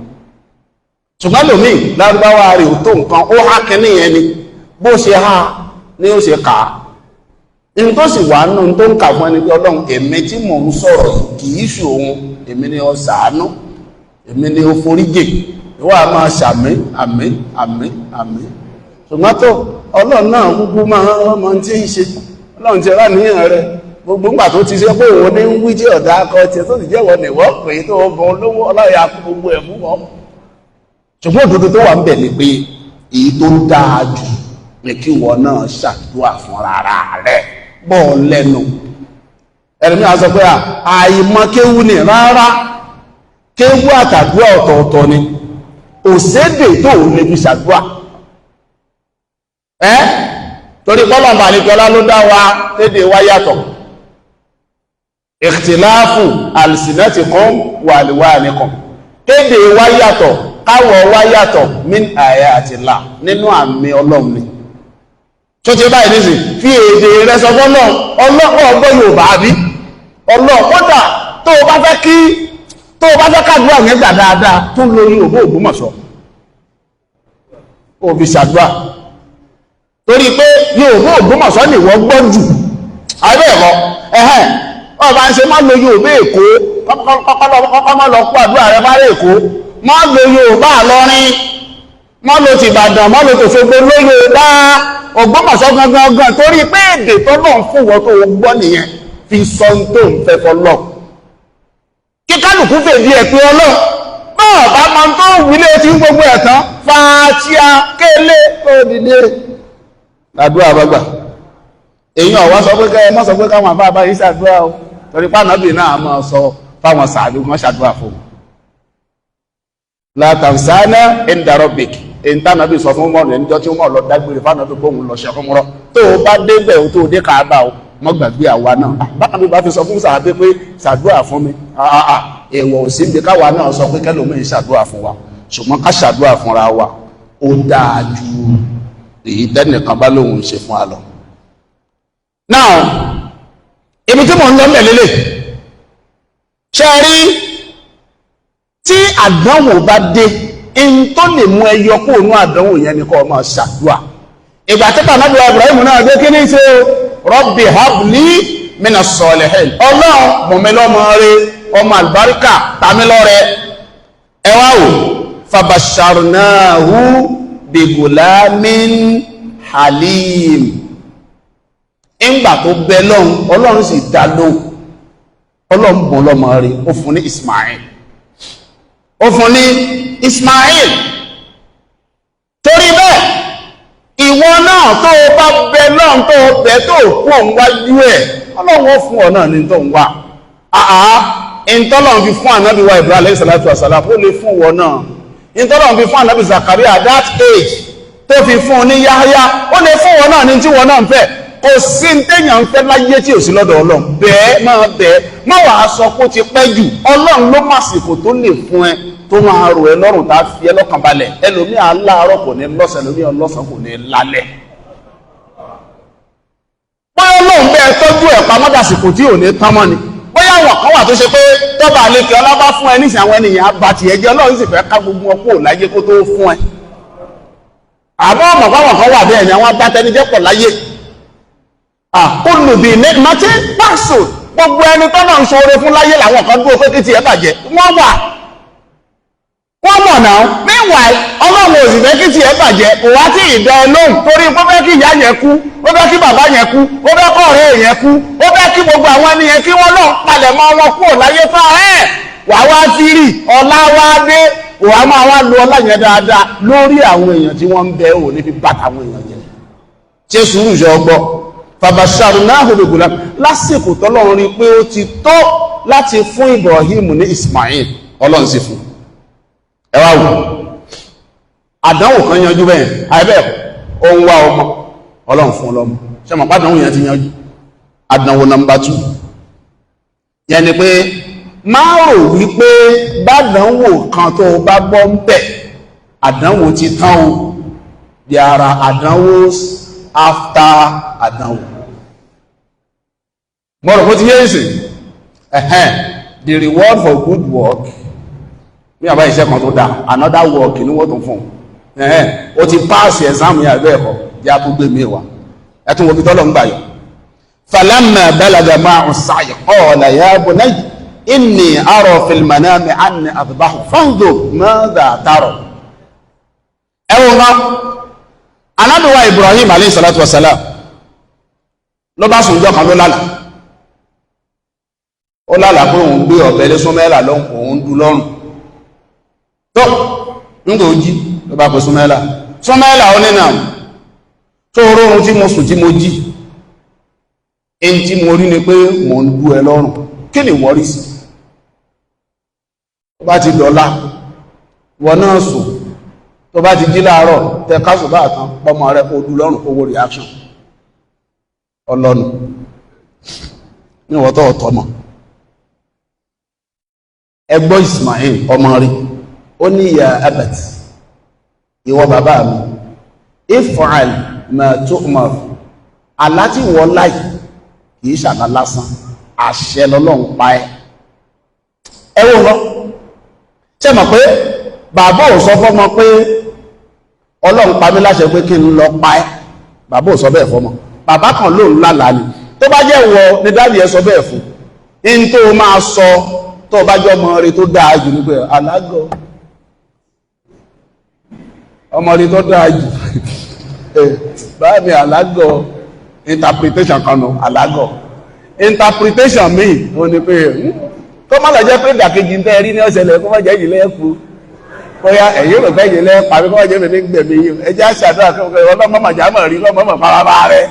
ṣùgbọ́n lómi lárúbáwá rẹ̀ ò tó nǹkan ó há kínní yẹn ni bó ṣe há ni ó ṣe kà á in tó sì wà nù tó ń kà fún ẹni pé ọlọ́run èmi tí mò ń sọ̀rọ̀ kìí ṣe òun èmi ni ó ṣàánú èmi ni ó foríjì ìwọ a máa ṣàmì àmín àmín àmín ṣùgbọ́n tó ọlọ́run náà gbogbo máa tí ń ṣe ọlọ́run ti rà níyàn rẹ gbogbo ńgbà tó ti ṣe pé òun ní ń wí tí ọ̀dà akọ tiẹ̀ tó sì jẹ́wọ́ nìwọ́ pé tó bọ olówó ọlọ́run ya kú gbogbo ẹ̀ fún wọn ṣùgbọ́n òdodo tó wà ń bẹ̀ ni pé èyí tó dáa jù ni kí ìwọ náà ṣàdúrà fún rárá rẹ̀ bọ́ lẹ́nu ẹ̀rẹ̀mí a sọ pé àìmọ̀ kéwú ní rárá kéwú àtàdúrà ọ̀tọ̀ọ̀tọ̀ ni òsédè tó lè fi ṣàdúrà torí pọ́lọ̀mbà àlekọ́lá ló dá wa tédè wá yàtọ̀ ikhtilafu alsinatikum wa alwanikum tédè wá yàtọ̀ káwọ̀ wá yàtọ̀ min ayatillah nínú àmì ọlọ́run ni tó ti báyìí ní sí fi èdè rẹ sọ fọ́lọ́ ọlọ́pọ̀ ọgbọ́ Yorùbá bí ọlọ́pọ̀dà tó bá fẹ́ kàdúrà nígbà dáadáa tó lo Yorùbá Ògbómọ̀ṣọ́ ó fi ṣàdúrà torí pé Yorùbá Ògbómọ̀ṣọ́ ni wọ́n gbọ́ jù àbẹ́ẹ̀kọ́ ọba ń ṣe má lo Yorùbá Èkó kọ́kọ́ má lọ kó àdúrà rẹ bá rẹ̀ Èkó má lo Yorùbá Ìlọrin má lo tìbàdàn má lo tòṣogbo ló Yorùbá Ògbómọ̀ṣọ́ gangan torí pé èdè tó lọ ń fún wọn tó gbọ́ nìyẹn fi sọ tó ń fẹ́ fọlọ́ kí kálukú fèdí ẹ̀ pé ọlọ́ náà bá máa ń tó wílé tí ń gbogbo ẹ̀ tán fàátíà kélé tó dìde ládùúgbò àbágbà èyàn ọ̀wá sọ pé kẹ́ mọ́ sọ pé káwọn àbá àbá yìí ṣàdúrà o torí pàánàbì náà máa sọ fáwọn sàádù wọn ṣàdúrà fún la tansana inda rabbik èyí tá nàbí sọ fún Umaru níjọ́ tí Umaru lọ dágbére fánàbí bóun lọ ṣe umrah tó o bá débẹ̀ o tó o dé Káàbà o mọ́ gbàgbé àwa náà bákan bí bá fi sọ fún sàábé pé ṣàdúrà fún mi èèwọ̀ ò sí ibi káwa náà sọ pé kẹ́lòmíì ṣàdúrà fún wa ṣùgbọ́n ká ṣàdúrà fúnra wa ó dáa ju èyí tẹ́nìkan bá lóun ṣe fún wa lọ. now ibi tí mò ń lọ ń bẹ̀ lélẹ̀ ṣe rí tí àdánwò bá dé in tó lè mú ẹyọ kó nú àdánwò yẹn ni kó máa ṣàdúrà. ìgbà tí kànáàbí Ibrahim náà dé kí ní ṣe Rabbi habli mina salihin ọlọ́run mọ̀mí lọ́mọ rẹ ọmọ àlùbáríkà tàmí lọ́rẹ ẹ wá wò fabasharnahu bigulamin halim ìgbà tó bẹ lọ́hùn ọlọ́run sì dá lóhùn ọlọ́run bọ̀ lọ́mọ rẹ ó fún ní Ismail torí bẹ́ẹ̀ ìwọ náà tó o bá bẹ lọ́hùn tó o bẹ tó o kú òun wájú ẹ̀ ọlọ́run ó fún ọ náà ní tó ń wá ìntọ́lọ́run fi fún ànábì wa Ibrahim alayhi salatu wasalam ó lè fún wọn náà ìntọ́lọ́run fi fún ànábì Zakaria at that age tó fi fún ní Yahya ó lè fún wọn náà ní tí wọn náà ń fẹ́ kò sí téèyàn ń fẹ́ láyé tí ò sí lọ́dọ̀ Ọlọ́run bẹ́ẹ̀ máa bẹ́ẹ̀ má wàá sọ pé ó ti pẹ́ jù Ọlọ́run ló màsìkò tó lè fún ẹ tó máa rò ẹ lọ́rùn tá a fi ẹ lọ́kàn balẹ̀ ẹlòmíà láàárọ̀ kò ní lọ́sàn ẹlòmíà ọlọ́sàn kò ní lálẹ́ bóyá Ọlọ́run bẹ́ẹ̀ tọ́jú ẹ̀ pamọ́dàsìkò tí ò ní tán mọ́ ni bóyá àwọn kan wà tó ṣe pé tọ́ba àlekè ọlá bá fún ẹ nísìnyí àwọn ènìyàn àbàtì ẹ̀jẹ̀ Ọlọ́run sì fẹ́ ká gbogbo wọn kúrò láyé kó tó fún ẹ àmọ́ ọmọ káwọn kan wà bẹ́ẹ̀ ni àwọn abátẹnijẹ́ pọ̀ láyé olùbí nẹ́gbàtí pàṣọ gbogbo ẹni tó náà ń ṣoore fún láyé làwọn kan dúró pé kí ti ẹ bàjẹ́ wọ́n mọ̀ náà meanwhile Ọlọ́run ò sì fẹ́ kí ti ẹ bàjẹ́ kò wá tí ìdá ẹ lóhùn torí ó fẹ́ kí ìyá yẹn kú ó fẹ́ kí bàbá yẹn kú ó fẹ́ kọ́ ọ̀rẹ́ yẹn kú ó fẹ́ kí gbogbo àwọn ẹni yẹn kí wọ́n náà palẹ̀ mọ́ wọn kúrò láyé fún ẹ̀ wàá wá tírì ọlá wá dé wàá máa wá lo ọlá yẹn dáadáa lórí àwọn èèyàn tí wọ́n ń bẹ ò ní fi bàtà àwọn èèyàn jẹ ṣé sùúrù ṣe ọgbọ́ fabasharnahu bigulam lásìkò tọ́lọ́run rí pé ó ti tó láti fún Ibrahim ní Ismail Ọlọ́run sì fún ẹ wá wò àdánwò kan yanjú bẹ́ẹ̀ àìbẹ́ ó ń wá ọmọ Ọlọ́run fún ọlọ́mọ ṣe mọ̀ pàdánwò yẹn ti yanjú àdánwò nọ́mbà 2 yẹn ni pé máa rò wípé bádánwò kan tó bá gbọ́ ń bẹ̀ àdánwò ti tán o bí ara àdánwò after àdánwò mọ́rọ̀ kó ti yé ìsìn the reward for good work bí àbá iṣẹ́ kan tó dá another work ní wọ́n tó fún ó ti pass exam yà bẹ́ẹ̀ kọ́ já tó gbé mi wá ẹtún wo bí tọ́lọ̀ ń gbà yọ falamma balaga ma'u as-sa'y qala ya bunayya inni ara fil manami anni adbahu fanzur madha tara ẹwọ́n náà anábíwá Ibrahim alayhi salatu wasalam ló bá sùn jọ kan ló lálàá ó lálàá pé òun gbé ọ̀bẹ lé Súnmẹ́là lọ́hùn òun dú lọ́rùn tó nígbà ó jí ló bá pè Súnmẹ́là ó nínà tó rọrùn tí mo sùn tí mo jí èyí tí mo rí ni pé mo ń dú ẹ lọ́rùn kí ni wọ́n rí sí tó bá ti dọ̀la wọ́n náà sùn tó bá ti jí láàárọ̀ tẹ káṣù bá àtàn pọ́mọ rẹ̀ kó dú lọ́rùn kó wó reaction ọlọ́nu ní wọ́tọ̀ ọ̀tọ́mọ̀ ẹgbọ́ Ismail ọmọ rí ó ní ya abat ìwọ bàbá mi if'al ma tu'mar aláti wọ́n láì kìí ṣàlá lásán àṣẹ lọ́lọ́run pa ẹ́ ẹwọ́ lọ ṣe mọ̀ pé bàbá ò sọ fọ́mọ pé Ọlọ́run pa mí láṣẹ pé kí n lọ pa ẹ́ bàbá ò sọ bẹ́ẹ̀ fọ́mọ bàbá kan lóun lálàá ni tó bá jẹ́ wọ ní dáàbì ẹ sọ bẹ́ẹ̀ fún in tó máa sọ tó bá jọ ọmọ rẹ tó dáa jù ní pé alágọ̀ ọmọ rẹ tó dáa jù báyìí alágọ̀ interpretation kan nù alágọ̀ interpretation mi ò ní pé kó má lọ jẹ́ pé ìdàkejì ń tẹ́ rí ní ọ̀sẹ̀lẹ̀ kó má jẹ́ ìjìnlẹ̀ ẹ̀kú bóyá ẹ̀yìn rò fẹ́ ìjìnlẹ̀ pàmí kó má jẹ́ mẹ́mí gbẹ̀mí yìí ẹjẹ́ àṣàdúrà kí ọlọ́mọ màjá mọ̀ rí lọ́mọ mọ̀ paraba rẹ̀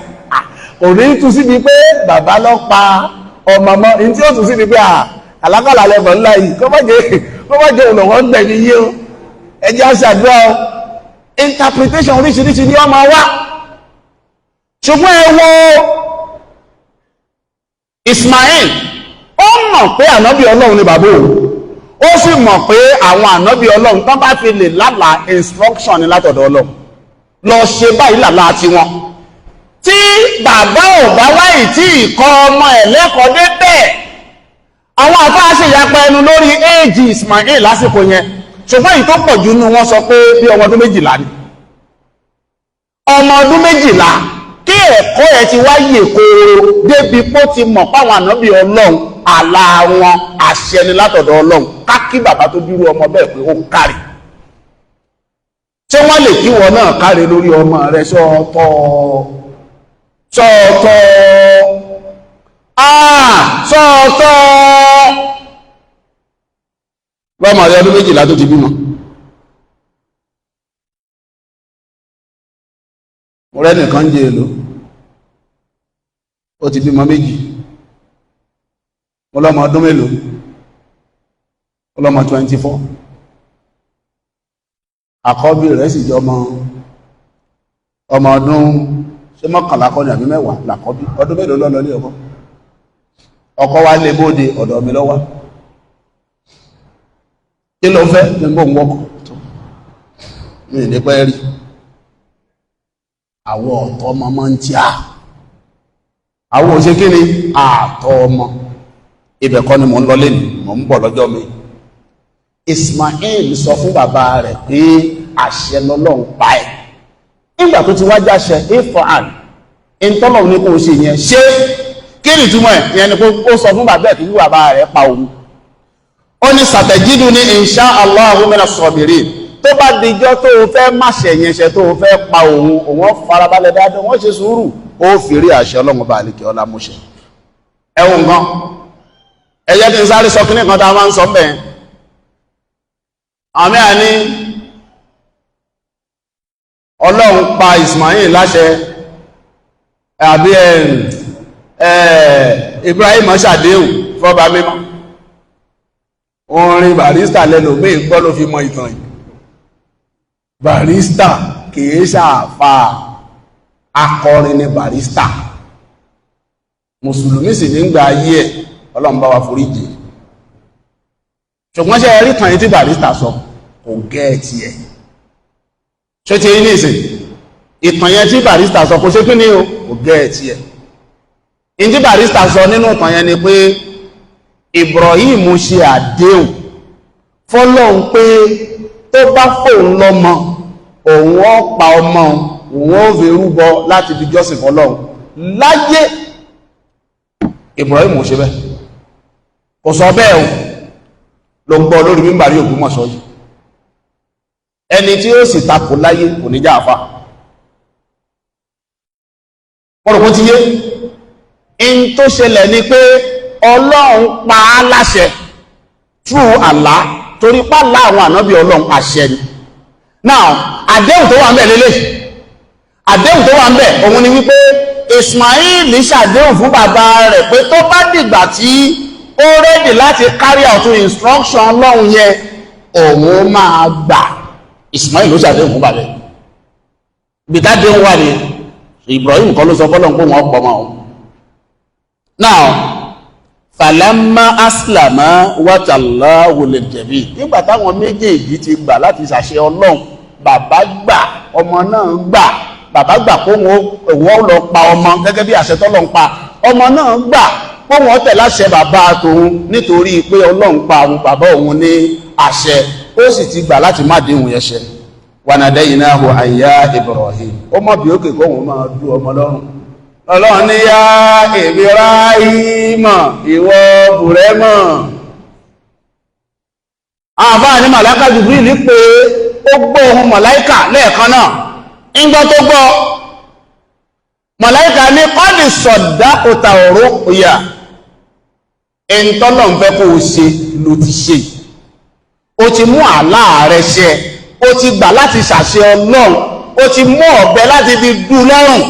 kò ní tú síbi pé bàbá lọ pa ọmọ mọ́ ní tí ó tú síbi pé àlákàlà lẹ́bọ̀ ńlá yìí kó má jẹ́ òun wọ́n gbẹ̀mí yìí o ẹjẹ́ àṣàdúrà interpretation oríṣiríṣi ni ọmọ wá. Ṣùgbọ́n ẹ wo Ismail, ó mọ̀ pé ànábì Ọlọ́run ni bàbá òun, ó sì mọ̀ pé àwọn ànábì Ọlọ́run tán bá fi lè lálàá instruction ni látọ̀dọ̀ Ọlọ́run, lọ ṣe báyìí lálàá tiwọn. Tí bàbá ò bá wáyìí tí ìkọ́ ọmọ ẹ̀ lẹ́kọ̀ọ́ dé bẹ́ẹ̀, àwọn àfáà sì yapa ẹnu lórí éèjì Ismail lásìkò yẹn, ṣùgbọ́n èyí tó pọ̀ jù nínú wọn sọ pé bí ọmọ ọdún 12 ni. Ọmọ ọdún 12 kí ẹ̀kọ́ ẹ̀ ti wáyé kóró débi pó ti mọ̀ páwọn ànábì Ọlọ́run àlà wọn àṣẹ ni látọ̀dọ̀ Ọlọ́run, ká kí bàbá tó bírú ọmọ bẹ́ẹ̀ pé ó kárí. Ṣé wọ́n lè kí wọn náà kárí lórí ọmọ rẹ̀ sọ́ọ̀tọ̀ sọ́ọ̀tọ̀ lọ́mọ rẹ̀ ọdún 12 tó ti bímọ? Mo rẹ́ nìkan jẹ́ èlò, ó ti bímọ 2. Mo lọ́mọ ọdún mélòó? Mo lọ́mọ 24. Àkọ́bí rẹ̀ sì jọ ọmọ ọdún ṣé 11 kọ́ ní àbí 10 làkọ́bí. Ọdún mélòó lọ́lọ́ ní ọkọ? Ọkọ wá lè bóde ọ̀dọ̀ mi lọ́wọ́. Kí ló fẹ́ ní gbóhùn wọ́kọ̀ tó ní ìdípẹ́ rí àwọ̀ ọ̀tọ̀ ọmọ mọ́ ń tí àwọ̀ òṣè kí ni àtọ̀ ọmọ. Ibẹ̀ kọ́ ni mò ń lọ lẹ́nu, mò ń bọ̀ lọ́jọ́ mi. Ismail sọ fún bàbá rẹ̀ pé àṣẹ lọ́lọ́run pa ẹ̀. Nígbà tó ti wá jáṣẹ ifan ìtọ́lọ́run ní kò ṣe yẹn ṣé kí ni túmọ̀ ẹ̀ yẹn ni kó sọ fún bàbá ẹ̀ kí bàbá rẹ̀ pa òun. Ó ní sàtẹ̀jídù ní insha Allahu mina sabirin, tó bá dijọ́ tó o fẹ́ máṣẹ̀ yẹn ṣe tó o fẹ́ pa òun farabalẹ̀ dáadáa, wọ́n ṣe sùúrù, ó fìrí àṣẹ Ọlọ́run bá àlekè ọlá múṣẹ. Ẹ̀wọ̀n gan ẹ̀yẹ kí n sáré sọ kíní kan tá a máa ń sọ bẹ́ẹ̀. Àmì àní Ọlọ́run pa Ismail láṣẹ àbí Ibrahim ṣàdéhùn fọ́ba mímọ́. Orin Barrister lẹ́nu mí gbọ́ ló fi mọ ìtàn yìí. Barrister kìí ṣàfà, akọrin ni Barrister. Mùsùlùmí sì ní gbà ayé ẹ̀, Ọlọ́run bá wa foríjì. Ṣùgbọ́n ṣe rí kan yìí tí Barrister sọ kò gẹ́ẹ̀tì ẹ̀. Ṣé ti ní ìsìn ìtàn yẹn tí Barrister sọ kò ṣe kí ni o kò gẹ́ẹ̀tì ẹ̀. In tí Barrister sọ nínú ìtàn yẹn ni pé Ibrahim ṣe àdéhùn fọ́lọ́hun pé tó bá fóun lọ́mọ òun ó pa ọmọ òun ó fi rúbọ láti fi jọ́sìn fọ́lọ́hun láyé. Ibrahim ṣe bẹ́ẹ̀, kò sọ bẹ́ẹ̀ o, ló ń gbọ́ lórí mímbàrí Ògbómọ̀ṣọ́ yìí. Ẹni tí ó sì takò láyé kò ní jáfà. Pọ̀rọ̀kún ti yé in tó ṣẹlẹ̀ ni pé Ọlọ́run pa á láṣẹ through Allah, torí pàlá àwọn ànábì Ọlọ́run àṣẹ ni. Now àdéhùn tó wà ń bẹ̀ lélẹ̀, àdéhùn tó wà ń bẹ̀ òun ni wípé Ismail ṣàdéhùn fún bàbá rẹ̀ pé tó bá dìgbà tí ó rẹ́dì láti carry out instruction Ọlọ́run yẹn òun máa gbà. Ismail ló ṣàdéhùn fún bàbá rẹ̀. Bí tádéhùn wà ní Ibrahim kọ́ ló sọ fọ́lọ́run pé wọ́n pọ̀ mọ́ òun. Now falamma aslama watallahu liljabin, nígbà táwọn méjèèjì ti gbà láti ṣàṣẹ Ọlọ́run, bàbá gbà ọmọ náà gbà. Bàbá gbà kó wọ́n lọ pa ọmọ gẹ́gẹ́ bí àṣẹ tọ́lọ́run pa, ọmọ náà gbà kó wọ́n tẹ̀ láṣẹ bàbá tòun nítorí pé Ọlọ́run pa àwọn bàbá òun ní àṣẹ, ó sì ti gbà láti má déhùn yẹn ṣẹ. Wanadaynahu ayya Ibrahim, ó mọ̀ bí ó kè kó wọn máa dú ọmọ lọ́rùn. Ọlọ́run ní yá Ibrahim ìwọ bùrẹ́mọ̀. Àbá ní màláíkà Jibril pé ó gbọ́ ohun màláíkà lẹ́ẹ̀kan náà. Ìgbọ́ tó gbọ́ màláíkà ní qad saddaqta ru'ya, ẹ̀ntọ́lọ̀ ń fẹ́ kó o ṣe ló ti ṣe. O ti mú àlá rẹ̀ ṣẹ, o ti gbà láti ṣàṣẹ Ọlọ́run, o ti mú ọ̀bẹ láti fi dú lọ́rùn.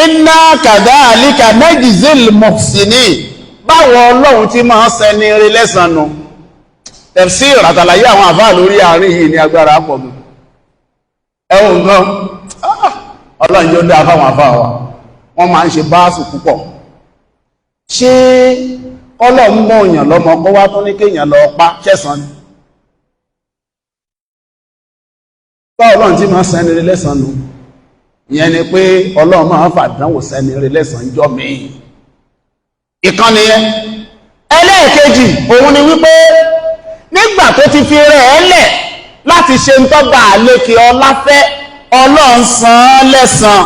Inna kadhalika najzil muhsinin, báwo Ọlọ́run ti máa ṣẹni rí lẹ́sànú. tafsir àtàlàyé àwọn àfáà lórí àárín yìí ní agbára pọ̀ gan ẹ̀wọ̀n gan ọlọ́run yóò dá fáwọn àfáà wa wọ́n máa ń ṣe báàsù púpọ̀ ṣé ọlọ́run mọ́ èèyàn lọ́mọ kó wá tó ní kéèyàn lọ pa kẹsàn ni bá ọlọ́run tí máa sẹ́ni rí lẹ́sàn nù ìyẹn ni pé ọlọ́run máa fàdánwò sẹ́ni rí lẹ́sàn jọ míì ìkànnì yẹn ẹlẹ́ẹ̀kejì òun ni wípé nígbà tó ti fi rẹ̀ ẹ́ lẹ̀ láti ṣe ń tọ́gbà àlékè ọláfẹ́ ọlọ́run san án lẹ́san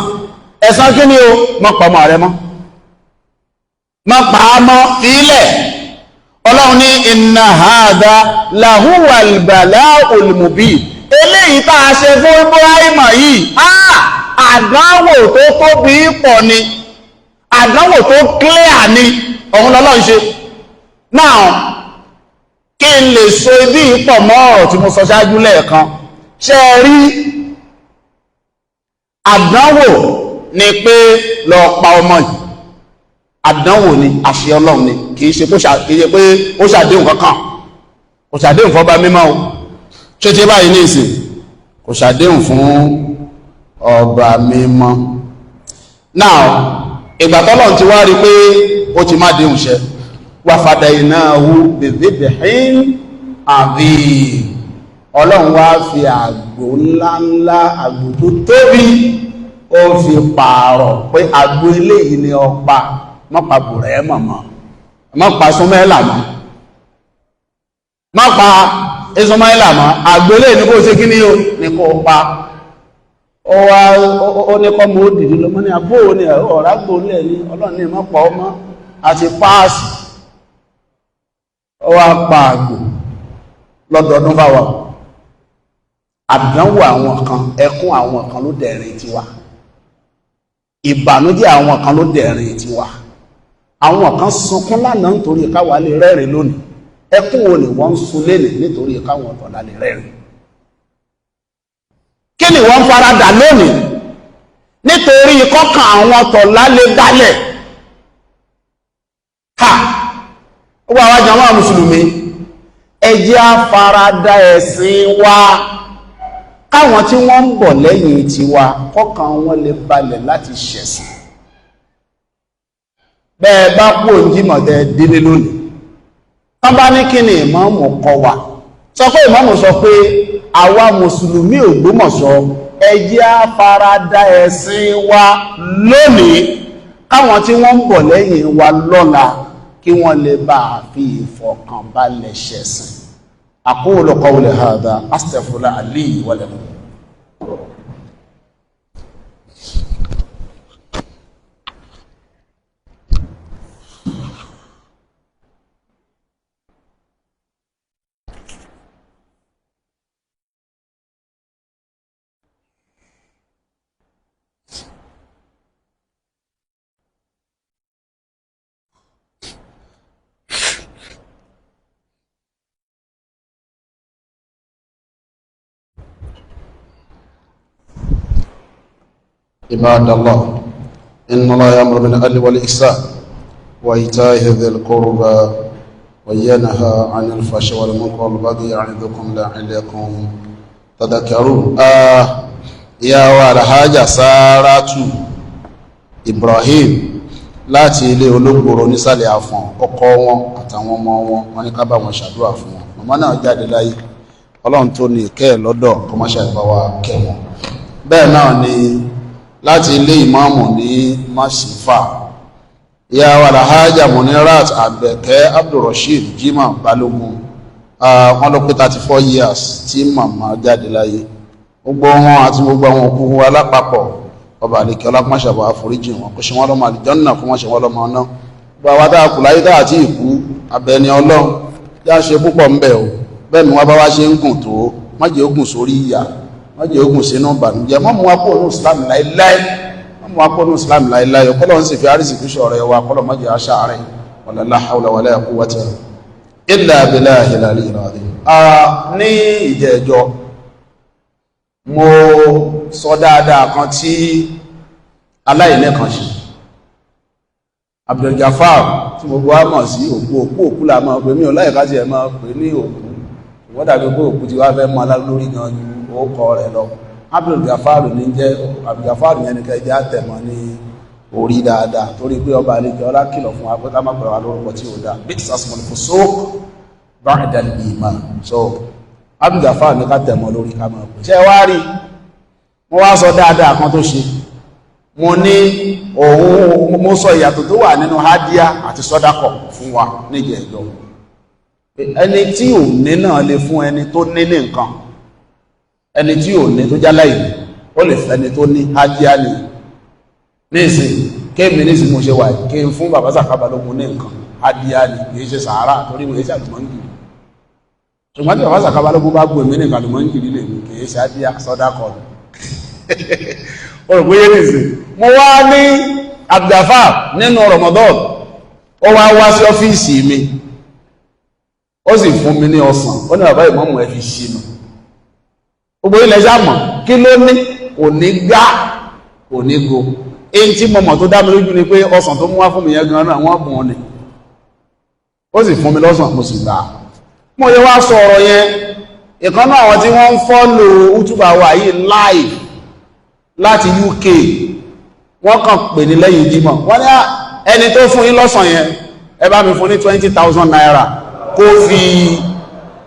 ẹ̀san kí ni o mọ́ pa ọmọ rẹ mọ́ mọ́ pa á mọ́ fílẹ̀ ọlọ́run ní inna hadha lahuwal bala'ul mubin eléyìí tá a ṣe fún Ibrahima yìí àdánwò tó tóbi pọ̀ ni àdánwò tó clear ni ọ̀hun lọ́lọ́run ṣe now kí n lè so ibi ìpọ̀ mọ́ ọ̀rọ̀ tí mo sọ ṣáájú lẹ́ẹ̀kan ṣe rí àdánwò ni pé lọ pa ọmọ yìí àdánwò ni àṣẹ Ọlọ́run ni kìí ṣe pé ó ṣàdéhùn kankan kò ṣàdéhùn fọ́ba mímọ́ o ṣe tí báyìí ní ìsìn kò ṣàdéhùn fún ọba mímọ́ now ìgbà tọ́lọ́run ti wá rí pé ó ti má déhùn ṣẹ wà fàdà ináhu bèbèbèhín àbí ọlọ́run wá fi àgbò ńláńlá àgbò tó tóbi ó fi pààrọ̀ pé àgbò eléyìí ni ọpa mọ́pa bùrẹ́ mọ̀mọ́ mọ́pa súnmẹ́là mọ́ mọ́pa ìsúnmẹ́là mọ́ àgbò eléyìí ní kó ṣe kí ní kó pa ó ní kọ́ mọ́ ó dìdí lọ́mọ́ ní àbó ní ọ̀rá gbò lẹ̀ ní ọlọ́run ní mọ́pa ọmọ àti páàsì ó wá pa àgbò lọ́dọọdún fáwọn àdánwò àwọn kan ẹkún àwọn kan ló dẹ̀rin tiwa ìbànújẹ́ àwọn kan ló dẹ̀rin tiwa àwọn kan sunkún lánàá nítorí káwa lè rẹ́rìn lónìí ẹkún wo ni wọ́n ń sun lénìí nítorí káwọn ọ̀tọ̀lá lè rẹ́rìn kí ni wọ́n ń faradà lónìí nítorí kọ́kàn àwọn ọ̀tọ̀lá lè dálẹ̀ ha ó wà wájú àwọn mùsùlùmí ẹ jẹ́ á faradà ẹ̀sìn wa káwọn tí wọ́n ń bọ̀ lẹ́yìn tiwa kọ́kàn wọn lè balẹ̀ láti ṣẹ̀sìn bẹ́ẹ̀ bá pò ń Jímọ̀ tẹ́ délé lónìí wọ́n bá ní kí ni ìmáàmù kọ́ wa sọ pé ìmáàmù sọ pé àwa mùsùlùmí Ògbómọ̀ṣọ́ ẹ jẹ́ á faradà ẹ̀sìn wa lónìí káwọn tí wọ́n ń bọ̀ lẹ́yìn wa lọ́la kí wọ́n lè bá a fi ìfọ̀kànbalẹ̀ ṣẹ̀sìn aqulu qawli hadha astaghfirullah li wa lakum. عباد الله إن الله يأمر بالعدل والإحسان وإيتاء ذي القربى وينهى عن الفحشاء والمنكر والبغي يعظكم لعلكم تذكرون يا والحاجة سارة إبراهيم láti ilé olóògbòrò nísàlẹ̀ àfọ̀n ọkọ wọn àtàwọn ọmọ wọn wọ́n ní ká bá wọn ṣàdúrà fún wọn màmá náà jáde láyé Ọlọ́run tó ní ìkẹ́ lọ́dọ̀ kọmọṣà ìbáwá kẹ́ wọn bẹ́ẹ̀ náà ni láti ilé ìmáàmù ní Masifa ìyá wa Alhaja Munirat Àbẹ̀kẹ́ Abdulrasheed Jimọ Balógun wọ́n lọ pé 34 years tí màmá jáde láyé gbogbo wọn àti gbogbo àwọn òkú wa lápapọ̀ ọba àlekẹ́ ọlápọ̀ṣàbọ̀ àforíjì wọn kò ṣe wọ́n lọ́mọ àlìjọ́nà kó wọ́n ṣe wọ́n lọ́mọ náà gbogbo àwọn táà kù láyé táà tí ìkú abẹni Ọlọ́run yá ṣe púpọ̀ ń bẹ̀ o bẹ́ẹ̀ ni wọ́n bá wá ṣe ń gùn tó má jẹ́ ogun sórí ìyà má jẹ́ ogun sínú ìbànújẹ́ má mú wa kó ní Islam láíláí má mú wa kó ní Islam láíláí ọkọ́lọ́ ń sì fi àrísì fi ṣọ̀rẹ́ wa kọ́lọ́ má jẹ́ aṣá rẹ̀ wala hawla wala quwwata illa billahi al-aliyyil azim. ní ìjẹ́jọ́ mo sọ dáadáa kan tí aláìlẹ́kan ṣe Abdul Jafar tí gbogbo wa mọ̀ sí òkú la máa pè mí ò láìka tí ẹ máa pè ní òkú wọ́n dàbí pé òkú ti wá fẹ́ mọ́ lórí gan ju orúkọ rẹ̀ lọ. Abdul Gafar ní jẹ́ Abdul Gafar yẹn ní kẹjẹ́ àtẹ̀mọ́ ní orí dáadáa torí pé ọba àlejò ọlá kìlọ̀ fún wa pé ká má pẹ̀lú wa lórúkọ tí ó dá bí sasmọ́lì fún sóòkù ba'da al-iman. So Abdul Gafar ní ká tẹ̀mọ́ lórí ká máa pè. ṣé wá rí wọ́n wá sọ dáadáa kan tó ṣe, mo ní òun mo sọ ìyàtọ̀ tó wà nínú hádíà àti sọ́dákọ̀ fún wa níjẹ̀ ìjọ. Ẹni tí ò ní náà lè fún ẹni tó ní ní nǹkan, ẹni tí ò ní tó jálá ìlú ó lè fẹ́ ẹni tó ní hádíà ní nísìn kéèmì nísìn mo ṣe wà kí n fún bàbá Sàkábalógun ní nǹkan hádíà ní kìí ṣe sàárà torí mo ṣe àlùmọ́ǹgìrì, ṣùgbọ́n tí bàbá Sàkábalógun bá gbọ́ èmi ní àlùmọ́ǹgìrì lè mi kìí ṣe hádíà sọ́dákọ̀ ọ̀rọ̀ bóyá nìsìn. Mo wá ní Abdulgafar nínú Ramadan ó wá sí ọ́fíìsì mi ó sì fún mi ní ọsàn, ó ní bàbá ìmọ̀mù ẹ fi ṣínú gbogbo ilẹ̀ ṣàmọ̀ kí ló ní kò ní gbá kò ní go. Èyí tí mo mọ̀ tó dá mi lójú ni pé ọsàn tó mú wá fún mi yẹn gan náà wọ́n bùn ọ́ ni, ó sì fún mi lọ́sàn mo sì gbà á. Mo yẹ wá sọ ọ̀rọ̀ yẹn, ìkan náà àwọn tí wọ́n ń fọ́lò útúbà wa yìí live láti UK wọ́n kàn pè ní lẹ́yìn Jimọ, wọ́n ní ẹni tó fún yín lọ́sàn yẹn ẹ bá mi fún ní 20,000 naira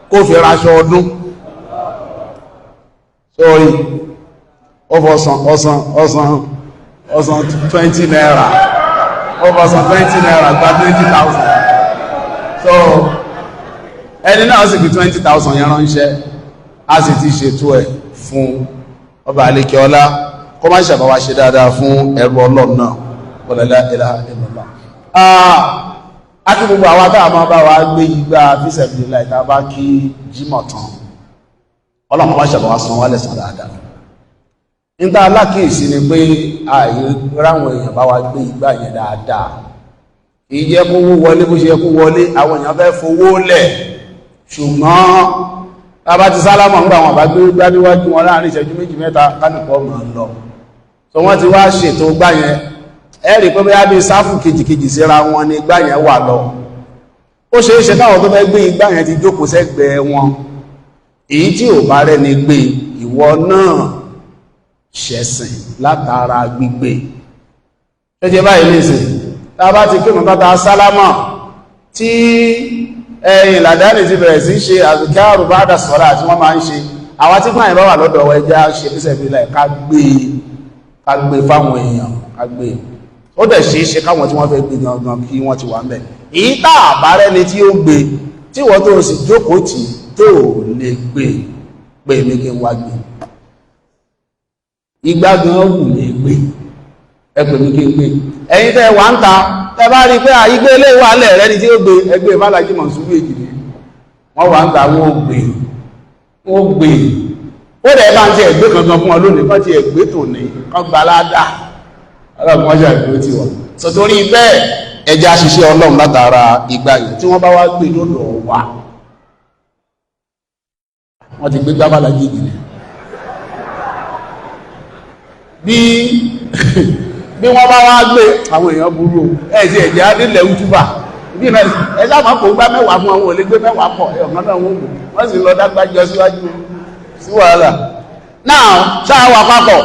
kó fi raṣọ ọdún. Sorry, ó fọ́sàn 20 naira, ó fọ́sàn 20 naira gba 20,000. So ẹni náà sì fi 20,000 yẹn ránṣẹ́, a sì ti ṣètò ẹ̀ fún ọba àlekè ọlá kó má ṣàbá wa ṣe dáadáa fún ẹrù Ọlọ́run náà wala la ilaha illallah. Àti gbogbo àwọn tá a máa bá wa gbé igbá fíṣẹ̀bìlì ìta bá kí Jímọ̀ tán Ọlọ́run má ṣàbá wa san wálẹ̀ san dáadáa. Níta alákìísí ni pé ààyè ráwọn èèyàn bá wa gbé igbá yẹn dáadáa, kì í jẹ́ kó wọlé bó ṣe yẹ kó wọlé, àwọn èèyàn fẹ́ fowó lẹ̀, ṣùgbọ́n bàbá ti sálámọ̀ ń gbà wọn bá gbé gbá níwájú wọn láàrin ìṣẹ́jú méjì mẹ́ta kálùkọ́ mọ̀ ń lọ. So wọ́n ti wá ṣètò gbá yẹn, ẹ̀rì pé bóyá bí sáfù kejìkejì síra wọn ni gbá yẹn wà lọ. Ó ṣe é ṣe káwọn tó fẹ́ gbé igbá yẹn ti jókòó sẹ́gbẹ̀ẹ́ wọn, èyí tí ò bá rẹ̀ ni gbé ìwọ náà ṣẹ̀sìn látara gbígbé. Ṣé jẹ́ báyìí nìsín tá a bá ti kírun tátà sálámọ̀ tí ẹ̀yìn làdáni ti bẹ̀rẹ̀ sí ṣe àzùkárù ba'da sọ́lá tí wọ́n máa ń ṣe, àwọn tí gbáyìn bá wà lọ́dọ̀ ẹja ṣe fíṣẹ̀bílẹ̀ ká gbé fáwọn èèyàn ká gbé. Ó dẹ̀ ṣe é ṣe káwọn tí wọ́n fẹ́ gbé gangan kí wọ́n ti wà ń bẹ̀. Èyí tá àbárẹ́ ni tí ó gbé tí wọ́n tó sì jókòó tì tó lè gbé mi kí n wá gbé. Igbá gan wù mí gbé ẹgbẹ̀ mi kí n gbé. Ẹ̀yin tẹ́ wà ń ta tẹ́ bá rí pé àyígbé ilé wà lẹ̀ rẹ ni tí ó gbé ẹgbẹ́ fàlájì mọ̀ súnmọ́ èjìdí wọ́n wà ń ta wọ́n gbé ó dẹ̀ bá ń ti ẹ̀gbẹ́ kankan fún ọ lónìí kọ́ ti ẹ̀gbẹ́ tò ní kọ́ gba aládà ọlọ́run wọ́n ṣàgbé tí wọ́n sọ torí bẹ́ẹ̀ ẹja ṣiṣẹ́ Ọlọ́run látara ìgbà yìí tí wọ́n bá wá gbé lọ́dọ̀ wa wọ́n ti gbé gbá fàlájì ìdílé bí wọ́n bá wá gbé àwọn èèyàn burú ẹ̀sì ẹ̀jẹ̀ adílẹ̀ útúbà bí ẹ̀sà máa kò gbá mẹ́wàá fún àwọn olè gbé mẹ́wàá pọ̀ ọ̀kan náà wọ́n sì lọ dágbájọ síwájú sí wàhálà náà ṣáàwà papọ̀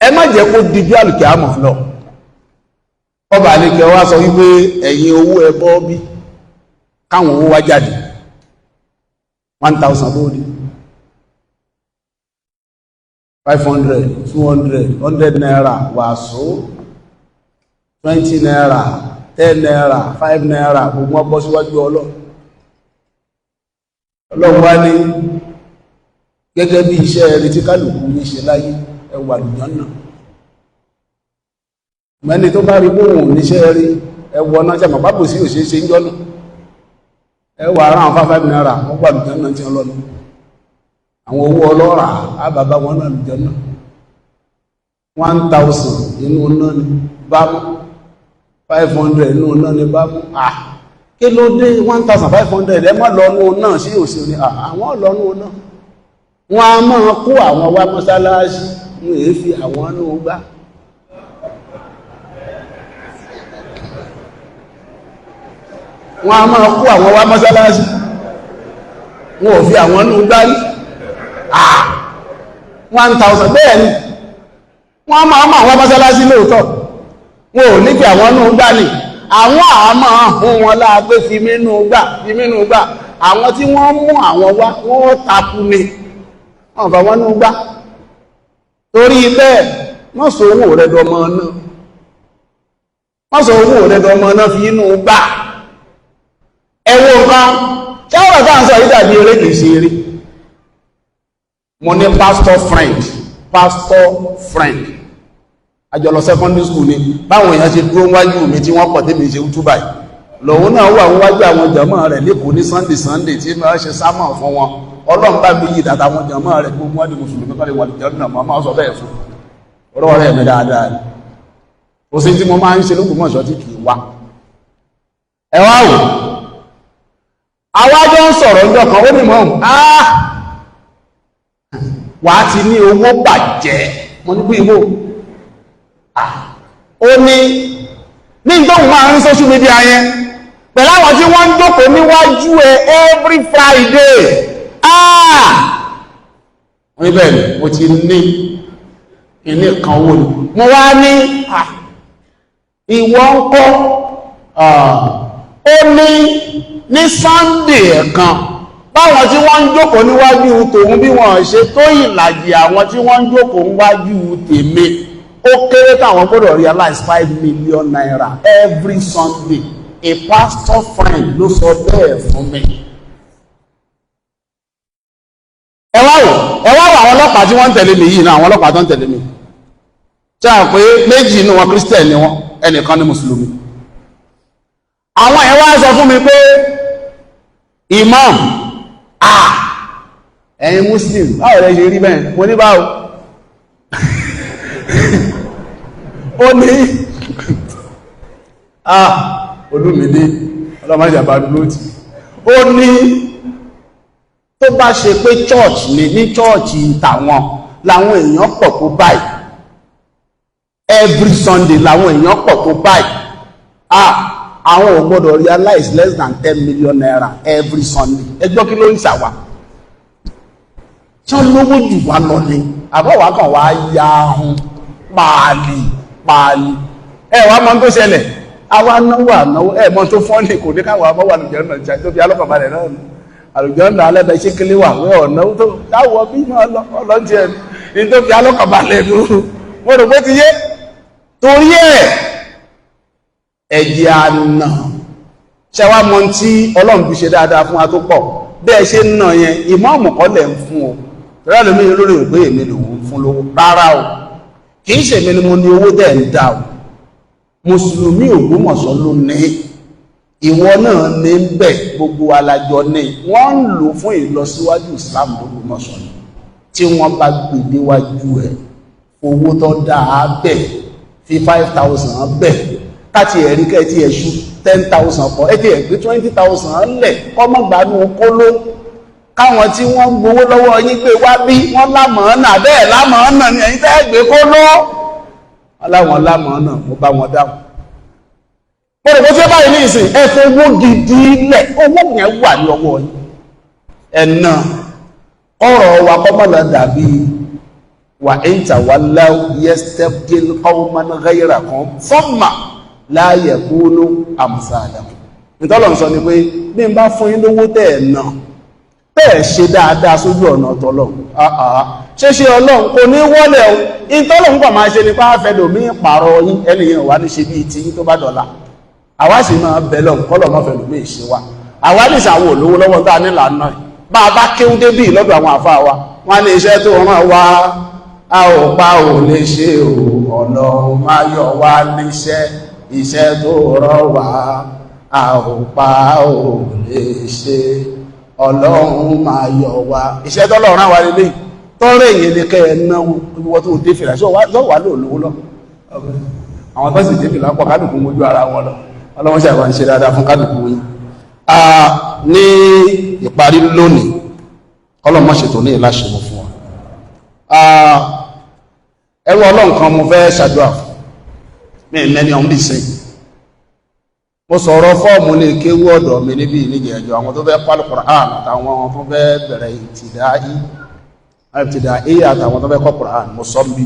ẹ má jẹ́ kó di bí àlùkẹ́ àmọ̀ lọ ọba àlekẹ́ wá sọ wípé ẹ̀yin owó ẹbọ bí káwọn owó wá jáde 1,000 bóòdì 500, 200, 100 naira wàásù 20 naira 10 naira 5 naira gbogbo ọgbọ́ síwájú Ọlọ́run wá ní gẹ́gẹ́ bí iṣẹ́ ẹ̀rí tí kálùkù ní ṣe láyé ẹwà lùjọ́nà mẹ́ni tó bá rí bóhùn níṣẹ́ ẹ̀rí ẹwọ náà jẹ́ màbábò sí òṣèṣe ń jọ́nà ẹwà aráhùn 5 naira wọ́n wà lùjọ́nà tí Ọlọ́run àwọn owó ọlọ́rà àbàbá wọn náà lùjọ́ náà 1,000 inú náà ni bámú 500 inú náà ni bámú kí ló dé 1,500 ẹ má lọ́nú náà sí òsì ní àwọn lọ́nú náà wọ́n a máa kó àwọn wá mọ́sálásí ní èéfì àwọn náà gbá wọ́n a máa kó àwọn wá mọ́sálásí wọn ò fi àwọn nù gbárí 1000 bẹ́ẹ̀ ni wọ́n máa mọ̀ àwọn mọ́sálásí lóòótọ́ wọn ò ní fi àwọn nù gbárí àwọn àmọ́ ahùn wọn láàgbé fi mínú gbà àwọn tí wọ́n mú àwọn wá wọ́n takú ni wọ́n fà wọ́n nù gbá torí bẹ́ẹ̀ wọ́n sọ owó rẹ̀ dọmọ náà fi inú gbà ẹwọ́ nǹkan ṣáwọ̀ tá à ń sọ yìí dàbí eré kìí ṣe eré mo ní pastor friend àjọlọ secondary school ni báwọn èèyàn ṣe dúró wájú mi tí wọ́n pọ̀ tẹ́mi ṣe túbà yìí lòun náà wà wájú àwọn jàmọ́ rẹ̀ lẹ́kọ̀ọ́ ní sunday tí wọ́n ṣe sámọ̀ fún wọn ọlọ́run bá mi yí dàtà àwọn jàmọ́ rẹ̀ gbogbo wọn di mùsùlùmí kọ́lé wà lìjọ́ náà máa sọ bẹ́ẹ̀ fún ọ̀rọ̀ rẹ̀ mi dáadáa ni kò sí tí mo máa ń ṣe l'Ógbómọ̀ṣọ́ tí kì í wá ẹ wá wò àwájọ́ ń sọ̀rọ̀ ọjọ́ kan ó ní mọ́ wà á ti ní owó bàjẹ́ mo ní pé ìwò ó ní tóhùn máa ń social media yẹn pẹ̀lú àwọn tí wọ́n ń jókòó níwájú ẹ every Friday wọ́n ní bẹ́ẹ̀ mo ti ní ilé kan owó ni mo wá ní ìwọ ń kọ́ ó ní Sunday ẹ̀kan báwọn tí wọ́n ń jókòó níwájú tòun bí wọ́n ṣe tó ìlàjì àwọn tí wọ́n ń jókòó níwájú tèmi ó kéré táwọn gbọ́dọ̀ realize 5 million naira every Sunday a pastor friend ló sọ bẹ́ẹ̀ fún mi. ẹ wá wò àwọn ọlọ́pàá tí wọ́n ń tẹ̀lé mi yìí náà àwọn ọlọ́pàá tó ń tẹ̀lé mi tí a pé méjì inú wọn Christian ni wọn ẹnìkan ní mùsùlùmí àwọn ẹ̀ wá sọ fún mi pé Imam ẹ̀yin Muslim báwo lẹ ṣe rí bẹ́ẹ̀ mo ní báwo ó ní olúmídé ọlọ́mọdébà lóòtì ó ní tó bá ṣe pé church ní church tàwọn làwọn èèyàn pọ̀ tó báyìí every Sunday làwọn èèyàn pọ̀ tó báyìí àwọn ò gbọ́dọ̀ realize less than 10 million naira every Sunday ẹjọ́ kí ló ń ṣàwà tí wọ́n lówó jù wá lọ ní àbọ̀wá kan wá ya ahun páàlì wá mọ́ tó ṣẹlẹ̀ àwa náwó mọ́ tó fọ́nì kò ní káwọn ọmọ wà lùjọ́ náà jẹ́ tó fi alọ́kọ̀ọ́balẹ̀ náà nù àlùjọ́ náà alẹ́bẹ̀ ṣé kílé wà wẹ́ ọ̀nà tó táwọ̀ bí náà ọlọ́jẹ́ ní tó fi alọ́kọ̀ọ́balẹ̀ nù mo rò pé ti yé torí ẹ̀jẹ̀ àná ṣẹwàá mọ́ tí Ọlọ́run fi ṣe dáadáa fún wa tó pọ̀ bẹ́ẹ̀ ṣe ń nà yẹn ìmáàmù kọ́ lẹ̀ ń fún o rẹ́ lómi lórí ìgbé èmi lòun fún lówó rárá o kì í ṣèmi ni mo ní owó dẹ̀ ń dá o mùsùlùmí Ògbómọ̀ṣọ́ ló ní ìwọ náà ní ń bẹ̀ gbogbo alájọ ní wọ́n ń lò fún ìlọsíwájú Islam l'Ógbómọ̀ṣọ́ ni tí wọ́n bá gbé déwájú ẹ̀ owó tó dáa bẹ̀ fi 5,000 bẹ̀ káti ẹ̀rí kẹ́ẹ̀tì ẹ̀ṣù 10,000 pọ̀ ẹ̀tì ẹ̀gbé 20,000 lẹ̀ kọ́mọ̀gbánú kóló káwọn tí wọ́n gbowó lọ́wọ́ yín pé wá bí wọ́n lámọ̀ọ́nà bẹ́ẹ̀ lámọ̀ọ́nà ni ẹ̀yin tẹ́ gbé kóló aláwọn lámọ̀ọ́nà mo bá wọn dáhùn mo rò bó tí ó báyìí ní ìsìn ẹ fi owó gidi lẹ̀ owó yẹn wà ní ọwọ́ yín ẹ̀nà ọ̀rọ̀ wa kọ́mọ̀lá dàbí wà ń tàwálá yastabdil qawman ghayrakum thumma la yakunu amsalakum ìtọ́lọ̀ sọ ni pé bí n bá fún yín lówó tẹ́ẹ̀ náà tẹ́ẹ̀ ṣe dáadáa sójú ọ̀nà ọ̀tọ̀lọ̀ ṣe ọlọ́run kò ní wọ́lẹ̀ o ìtọ́lọ̀ ń pọ̀ máa ṣe nípa fẹ́lòmí pààrọ̀ yín ẹnìyàn wà ní ṣe bí ti yín tó bá dọ̀la àwa sì máa bẹ̀lọ̀ kọ́lọ̀ mọ́ fẹ́lòmí ṣe wa àwa ní ìsàwọ̀ olówó lọ́wọ́ tó a ní lànà bá a bá kéwú débì lọ́dọ̀ àwọn àfa wa wọ́n ní iṣẹ́ tó rán wa a ò pa ò lè ṣe o ọlọ́run máa yọ wá níṣẹ́ iṣẹ́ tó rán wa a ò pa ò lè ṣe ọlọ́run máa yọ wá iṣẹ́ tọ́lọ́run rán wa lélẹ́yìn tọ́rọ èyí ní kẹ́ ẹ̀nà ìwọ tó dé fìlà ṣọ́ wà lóòlówó lọ àwọn tó sì dé fìlà pọ̀ kádùkú mójú ara wọn lọ ọlọ́wọ́n ṣàìwà ń ṣe dáadáa fún kádùkú yìí ní ìparí lónìí ọlọ́mọ ṣètò ní ìláṣẹ̀mọ́ fún wa ẹrú ọlọ́run kan mo fẹ́ ṣàdúrà fún mi mẹ́ni ọ̀hún dì sí mo sọ̀rọ̀ fọ́ọ̀mù lè kéwú ọ̀dọ̀ mi níbi ìníjẹ̀ẹ́jọ àwọn tó fẹ́ pálù Qur'an àtàwọn tó fẹ́ bẹ̀rẹ̀ ìtìdáì àtàwọn tó fẹ́ kọ́ Qur'an mo sọ bí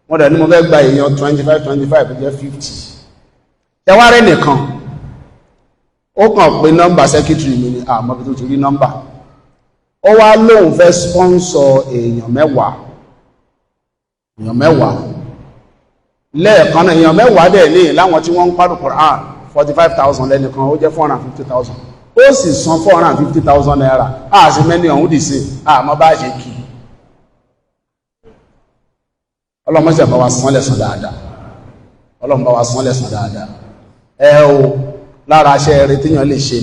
wọ́n dẹ̀ ní mo fẹ́ gba èèyàn 25 jẹ́ 50 ẹwárẹ́ nìkan ó kàn pé nọ́mbà secretary mi ní àmọ́ bí tó ti rí nọ́mbà ó wá lóun fẹ́ sponsor èèyàn mẹ́wàá lẹ́ẹ̀kan náà èèyàn mẹ́wàá dẹ̀ ní láwọn tí wọ́n ń pálù Qur'an 45,000 lẹ́nìkan ó jẹ́ 450,000 ó sì san 450,000 naira àti mẹ́ni ọ̀hún dì sí àmọ́ bá ṣe kí ọlọ́mọ́sẹ̀ bá wa san lẹ́san dáadáa ọlọ́mọ́ bá wa san lẹ́san dáadáa o lára aṣẹ́ rẹ̀ tíyàn lè ṣe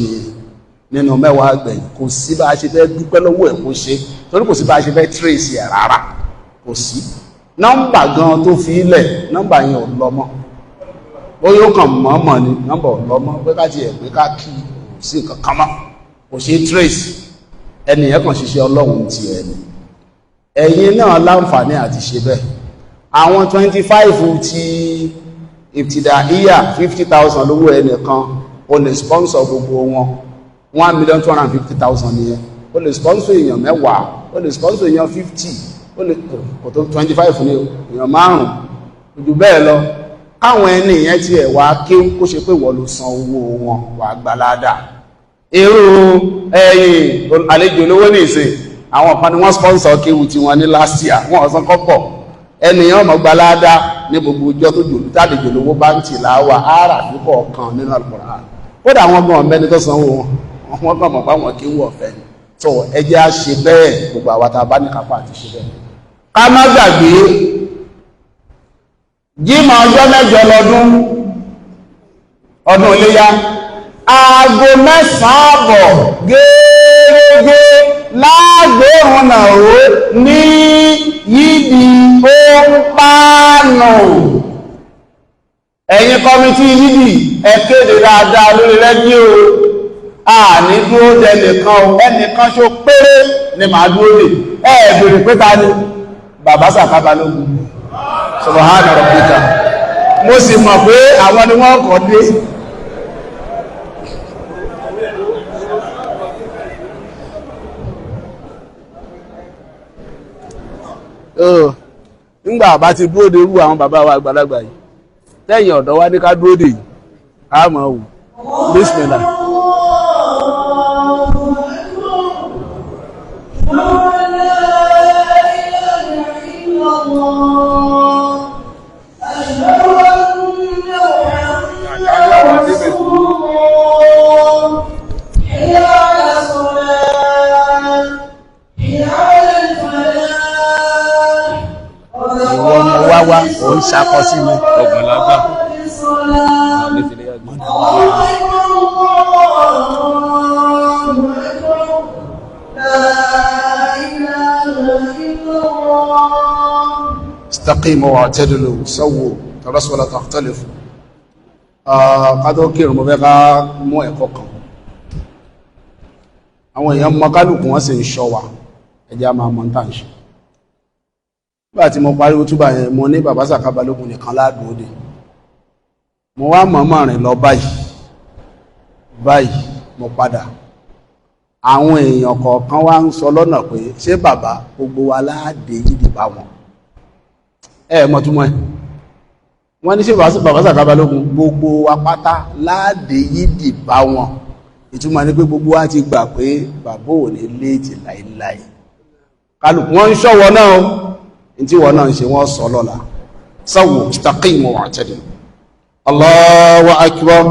nínú mẹ́wàá àgbẹ̀yìn kò sí bá a ṣe fẹ́ dúpẹ́ lọ́wọ́ ẹ̀ kó ṣe torí kò sí bá a ṣe fẹ́ trace ẹ̀ rárá kò sí nọ́mbà gan tó fi ilẹ̀ nọ́mbà yẹn ò lọ mọ́ ó yóò kàn mọ́mọ́ ni nọ́mbà ọ̀lọ́mọ́ pé ká ti ẹ̀ pé ká kí sí nǹkan kan mọ́ kò ṣe trace ẹnìyàn kan ṣiṣẹ́ ọlọ́run ti ẹni ẹ̀yin náà láǹfààní àti ṣe bẹ́ẹ̀ àwọn 25 ti ìbtìdáíyà 50,000 lówó ẹnìkan o lè sponsor gbogbo wọn 1,250,000 nìyẹn o lè sponsor èèyàn mẹ́wàá o lè sponsor èèyàn 50 o lè kò tó 25 ní èèyàn márùn-ún ojú bẹ́ẹ̀ lọ káwọn ẹni ìyẹn ti ẹ̀ wá kí kó ṣe pé wọ́n ló san owó wọn wà gbalada irú ẹ̀yìn àlejò olówó ní ìsìn àwọn kan ni wọ́n sponsor kéwù tí wọ́n ní last year wọ́n ọ̀sán kọ́pọ̀ ẹnìyàn ọmọ gbalada ní gbogbo ọjọ́ tó jò tàlejò olówó bá ń tì láwà ara púpọ̀ kan nínú Al-Qur'an kódà àwọn ọmọ ọ̀mẹ́ni tó sanwó wọn kàn mọ̀ báwọn kéwù ọ̀fẹ́ ni tó ẹjẹ́ á ṣe bẹ́ẹ̀ gbogbo àwọn tá a bá ní kápá àti ṣe bẹ́ẹ̀ ká má gbàgbé Jímọ̀ ọjọ́ mẹ́jọ lọ́dún ọdún Iléyá aago 9:00 gẹ́gẹ́ lágbèrún náà ó ní yídi Òǹpáànù ẹ̀yin kọmitì yídi ẹ kéde dáadáa lórí rédíò ní dúró dẹ nìkan ẹnìkan ṣó péré ni màá dúró dè bèrè pé ta ni bàbá Sàkábà lógún Subhana rabbika mo sì mọ̀ pé àwọn ni wọ́n kọ̀ dé nígbà bá ti dúró de irú àwọn bàbá wa àgbàlagbà yìí tẹ́yìn ọ̀dọ́ wa ní ká dúró de yìí a mọ̀ wù Bismillah wá òun ṣàkọ sí mi ọgbọ̀nlágbà istaqimu wa'tadilu sawwu tarasu wala takhtalifu kátó kírùn mo fẹ́ ká mú ẹ̀kọ́ kan àwọn èèyàn mọ kálùkù wọ́n sì ń ṣọ́ wa ẹjẹ́ a máa mọ́ ń tà ń ṣe nígbà tí mo parí útúbà yẹn mo ní bàbá Sàkábà lógún nìkan ládùúdé mo wá mọ̀ọ́mọ̀ rìn lọ báyìí mo padà àwọn èèyàn kọ̀ọ̀kan wá ń sọ lọ́nà pé ṣé bàbá gbogbo wa láàdé yìí bá wọn mọ̀túnmọ́ ẹ̀ wọ́n ní ṣé bàbá Sàkábà lógún gbogbo wa pátá láàdé yìí bá wọn ìtumọ̀ ní pé gbogbo wa ti gbà pé bàbá ò ní léètì láìláì kálùkù wọ́n ń ṣọ́wọ́ náà tí wọ́n náà ń ṣe wọ́n sọ lọ́la sawwu istaqimu wa'tadilu Allahu akbar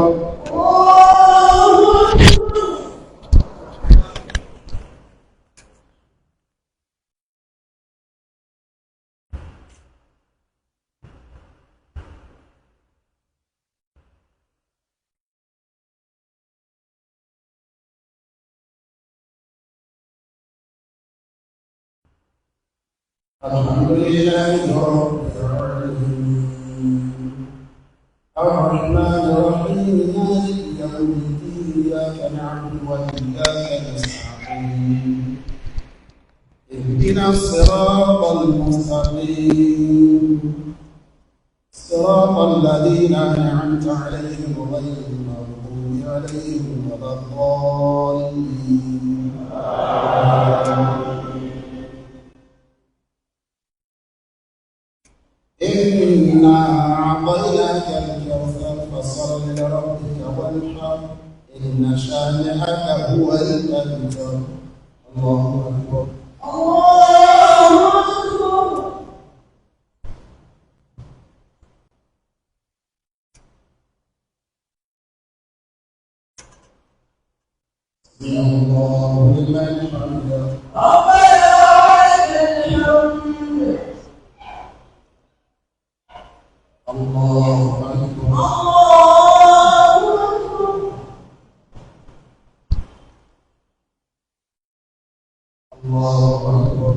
الحمد لله رب العالمين الرحمن الرحيم مالك يوم الدين إياك نعبد وإياك نستعين اهدنا الصراط المستقيم صراط الذين أنعمت عليهم غير المغضوب عليهم ولا الضالين. إنا أعطيناك الكوثر فصل لربك وانحر إن شانئك هو الأبتر. الله أكبر. الله أكبر. سمع الله لمن حمده. ربنا ولك الحمد. الله أكبر. الله أكبر.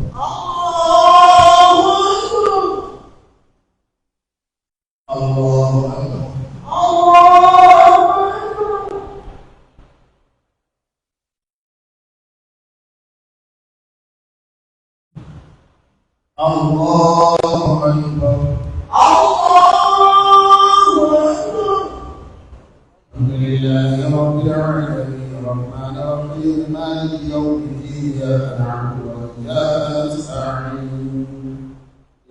الله أكبر. الله أكبر. الله أكبر. الحمد لله رب العالمين الرحمن الرحيم مالك يوم الدين إياك نعبد وإياك نستعين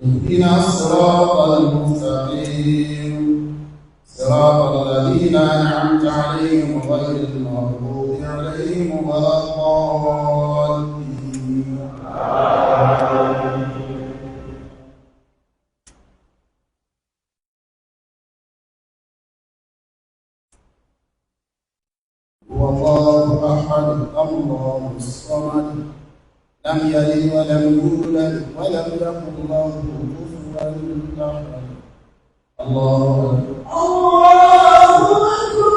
اهدنا الصراط المستقيم صراط الذين أنعمت عليهم غير المغضوب عليهم ولا الضالين. والله أحد الله الصمد لم يلد ولم يولد ولم يكن له كفوا أحد. الله أكبر. الله أكبر.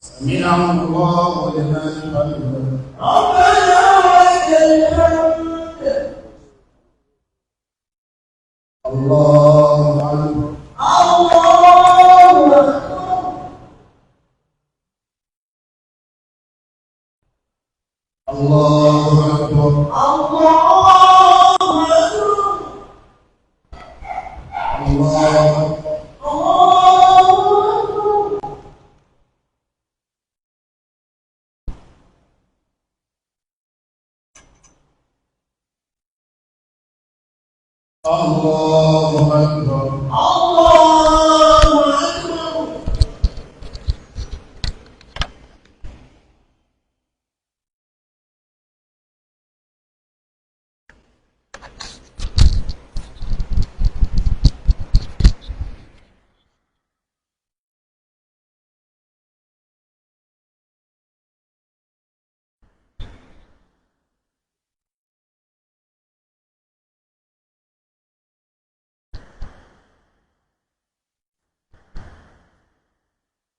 سمع الله لمن حمده. ربنا ولك الحمد. الله أكبر. الله أكبر. الله أكبر.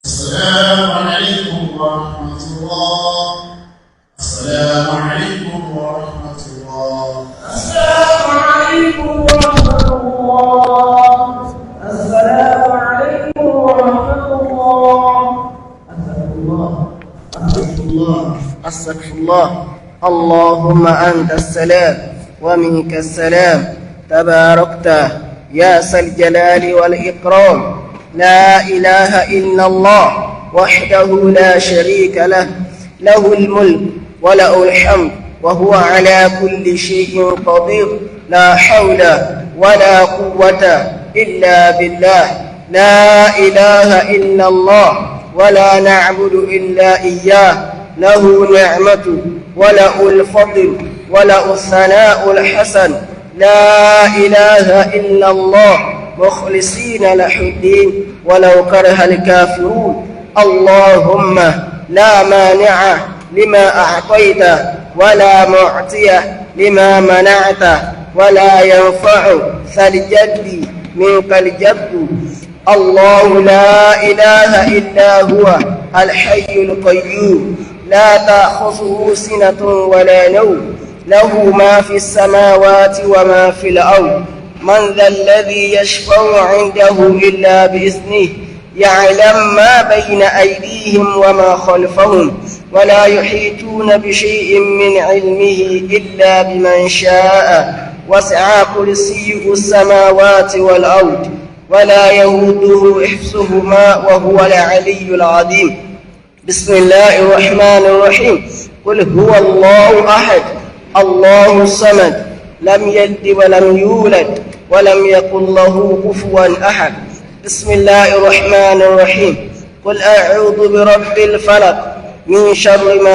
السلام عليكم ورحمة الله. السلام عليكم ورحمة الله. السلام عليكم ورحمة الله. السلام عليكم ورحمة الله. أستغفر الله. أستغفر الله. أستغفر الله. اللهم أنت السلام ومنك السلام تباركت يا ذا الجلال والإكرام. لا إله إلا الله وحده لا شريك له له الملك وله الحمد وهو على كل شيء قدير. لا حول ولا قوة إلا بالله. لا إله إلا الله ولا نعبد إلا إياه. له نعمة وله الفضل وله الثناء الحسن. لا إله إلا الله مخلصين له الدين ولو كره الكافرون. اللهم لا مانع لما أعطيت ولا معطي لما منعت ولا ينفع ذا الجد منك الجد. الله لا إله إلا هو الحي القيوم لا تأخذه سنة ولا نوم له ما في السماوات وما في الأرض. من ذا الذي يشفع عنده إلا بإذنه يعلم ما بين أيديهم وما خلفهم ولا يحيطون بشيء من علمه إلا بمن شاء وسع كرسيه السماوات والأرض ولا يهوده حفظهما وهو العلي العظيم. بسم الله الرحمن الرحيم. قل هو الله أحد الله الصمد لم يلد ولم يولد ولم يكن له كفوا أحد. بسم الله الرحمن الرحيم. قل أعوذ برب الفلق من شر ما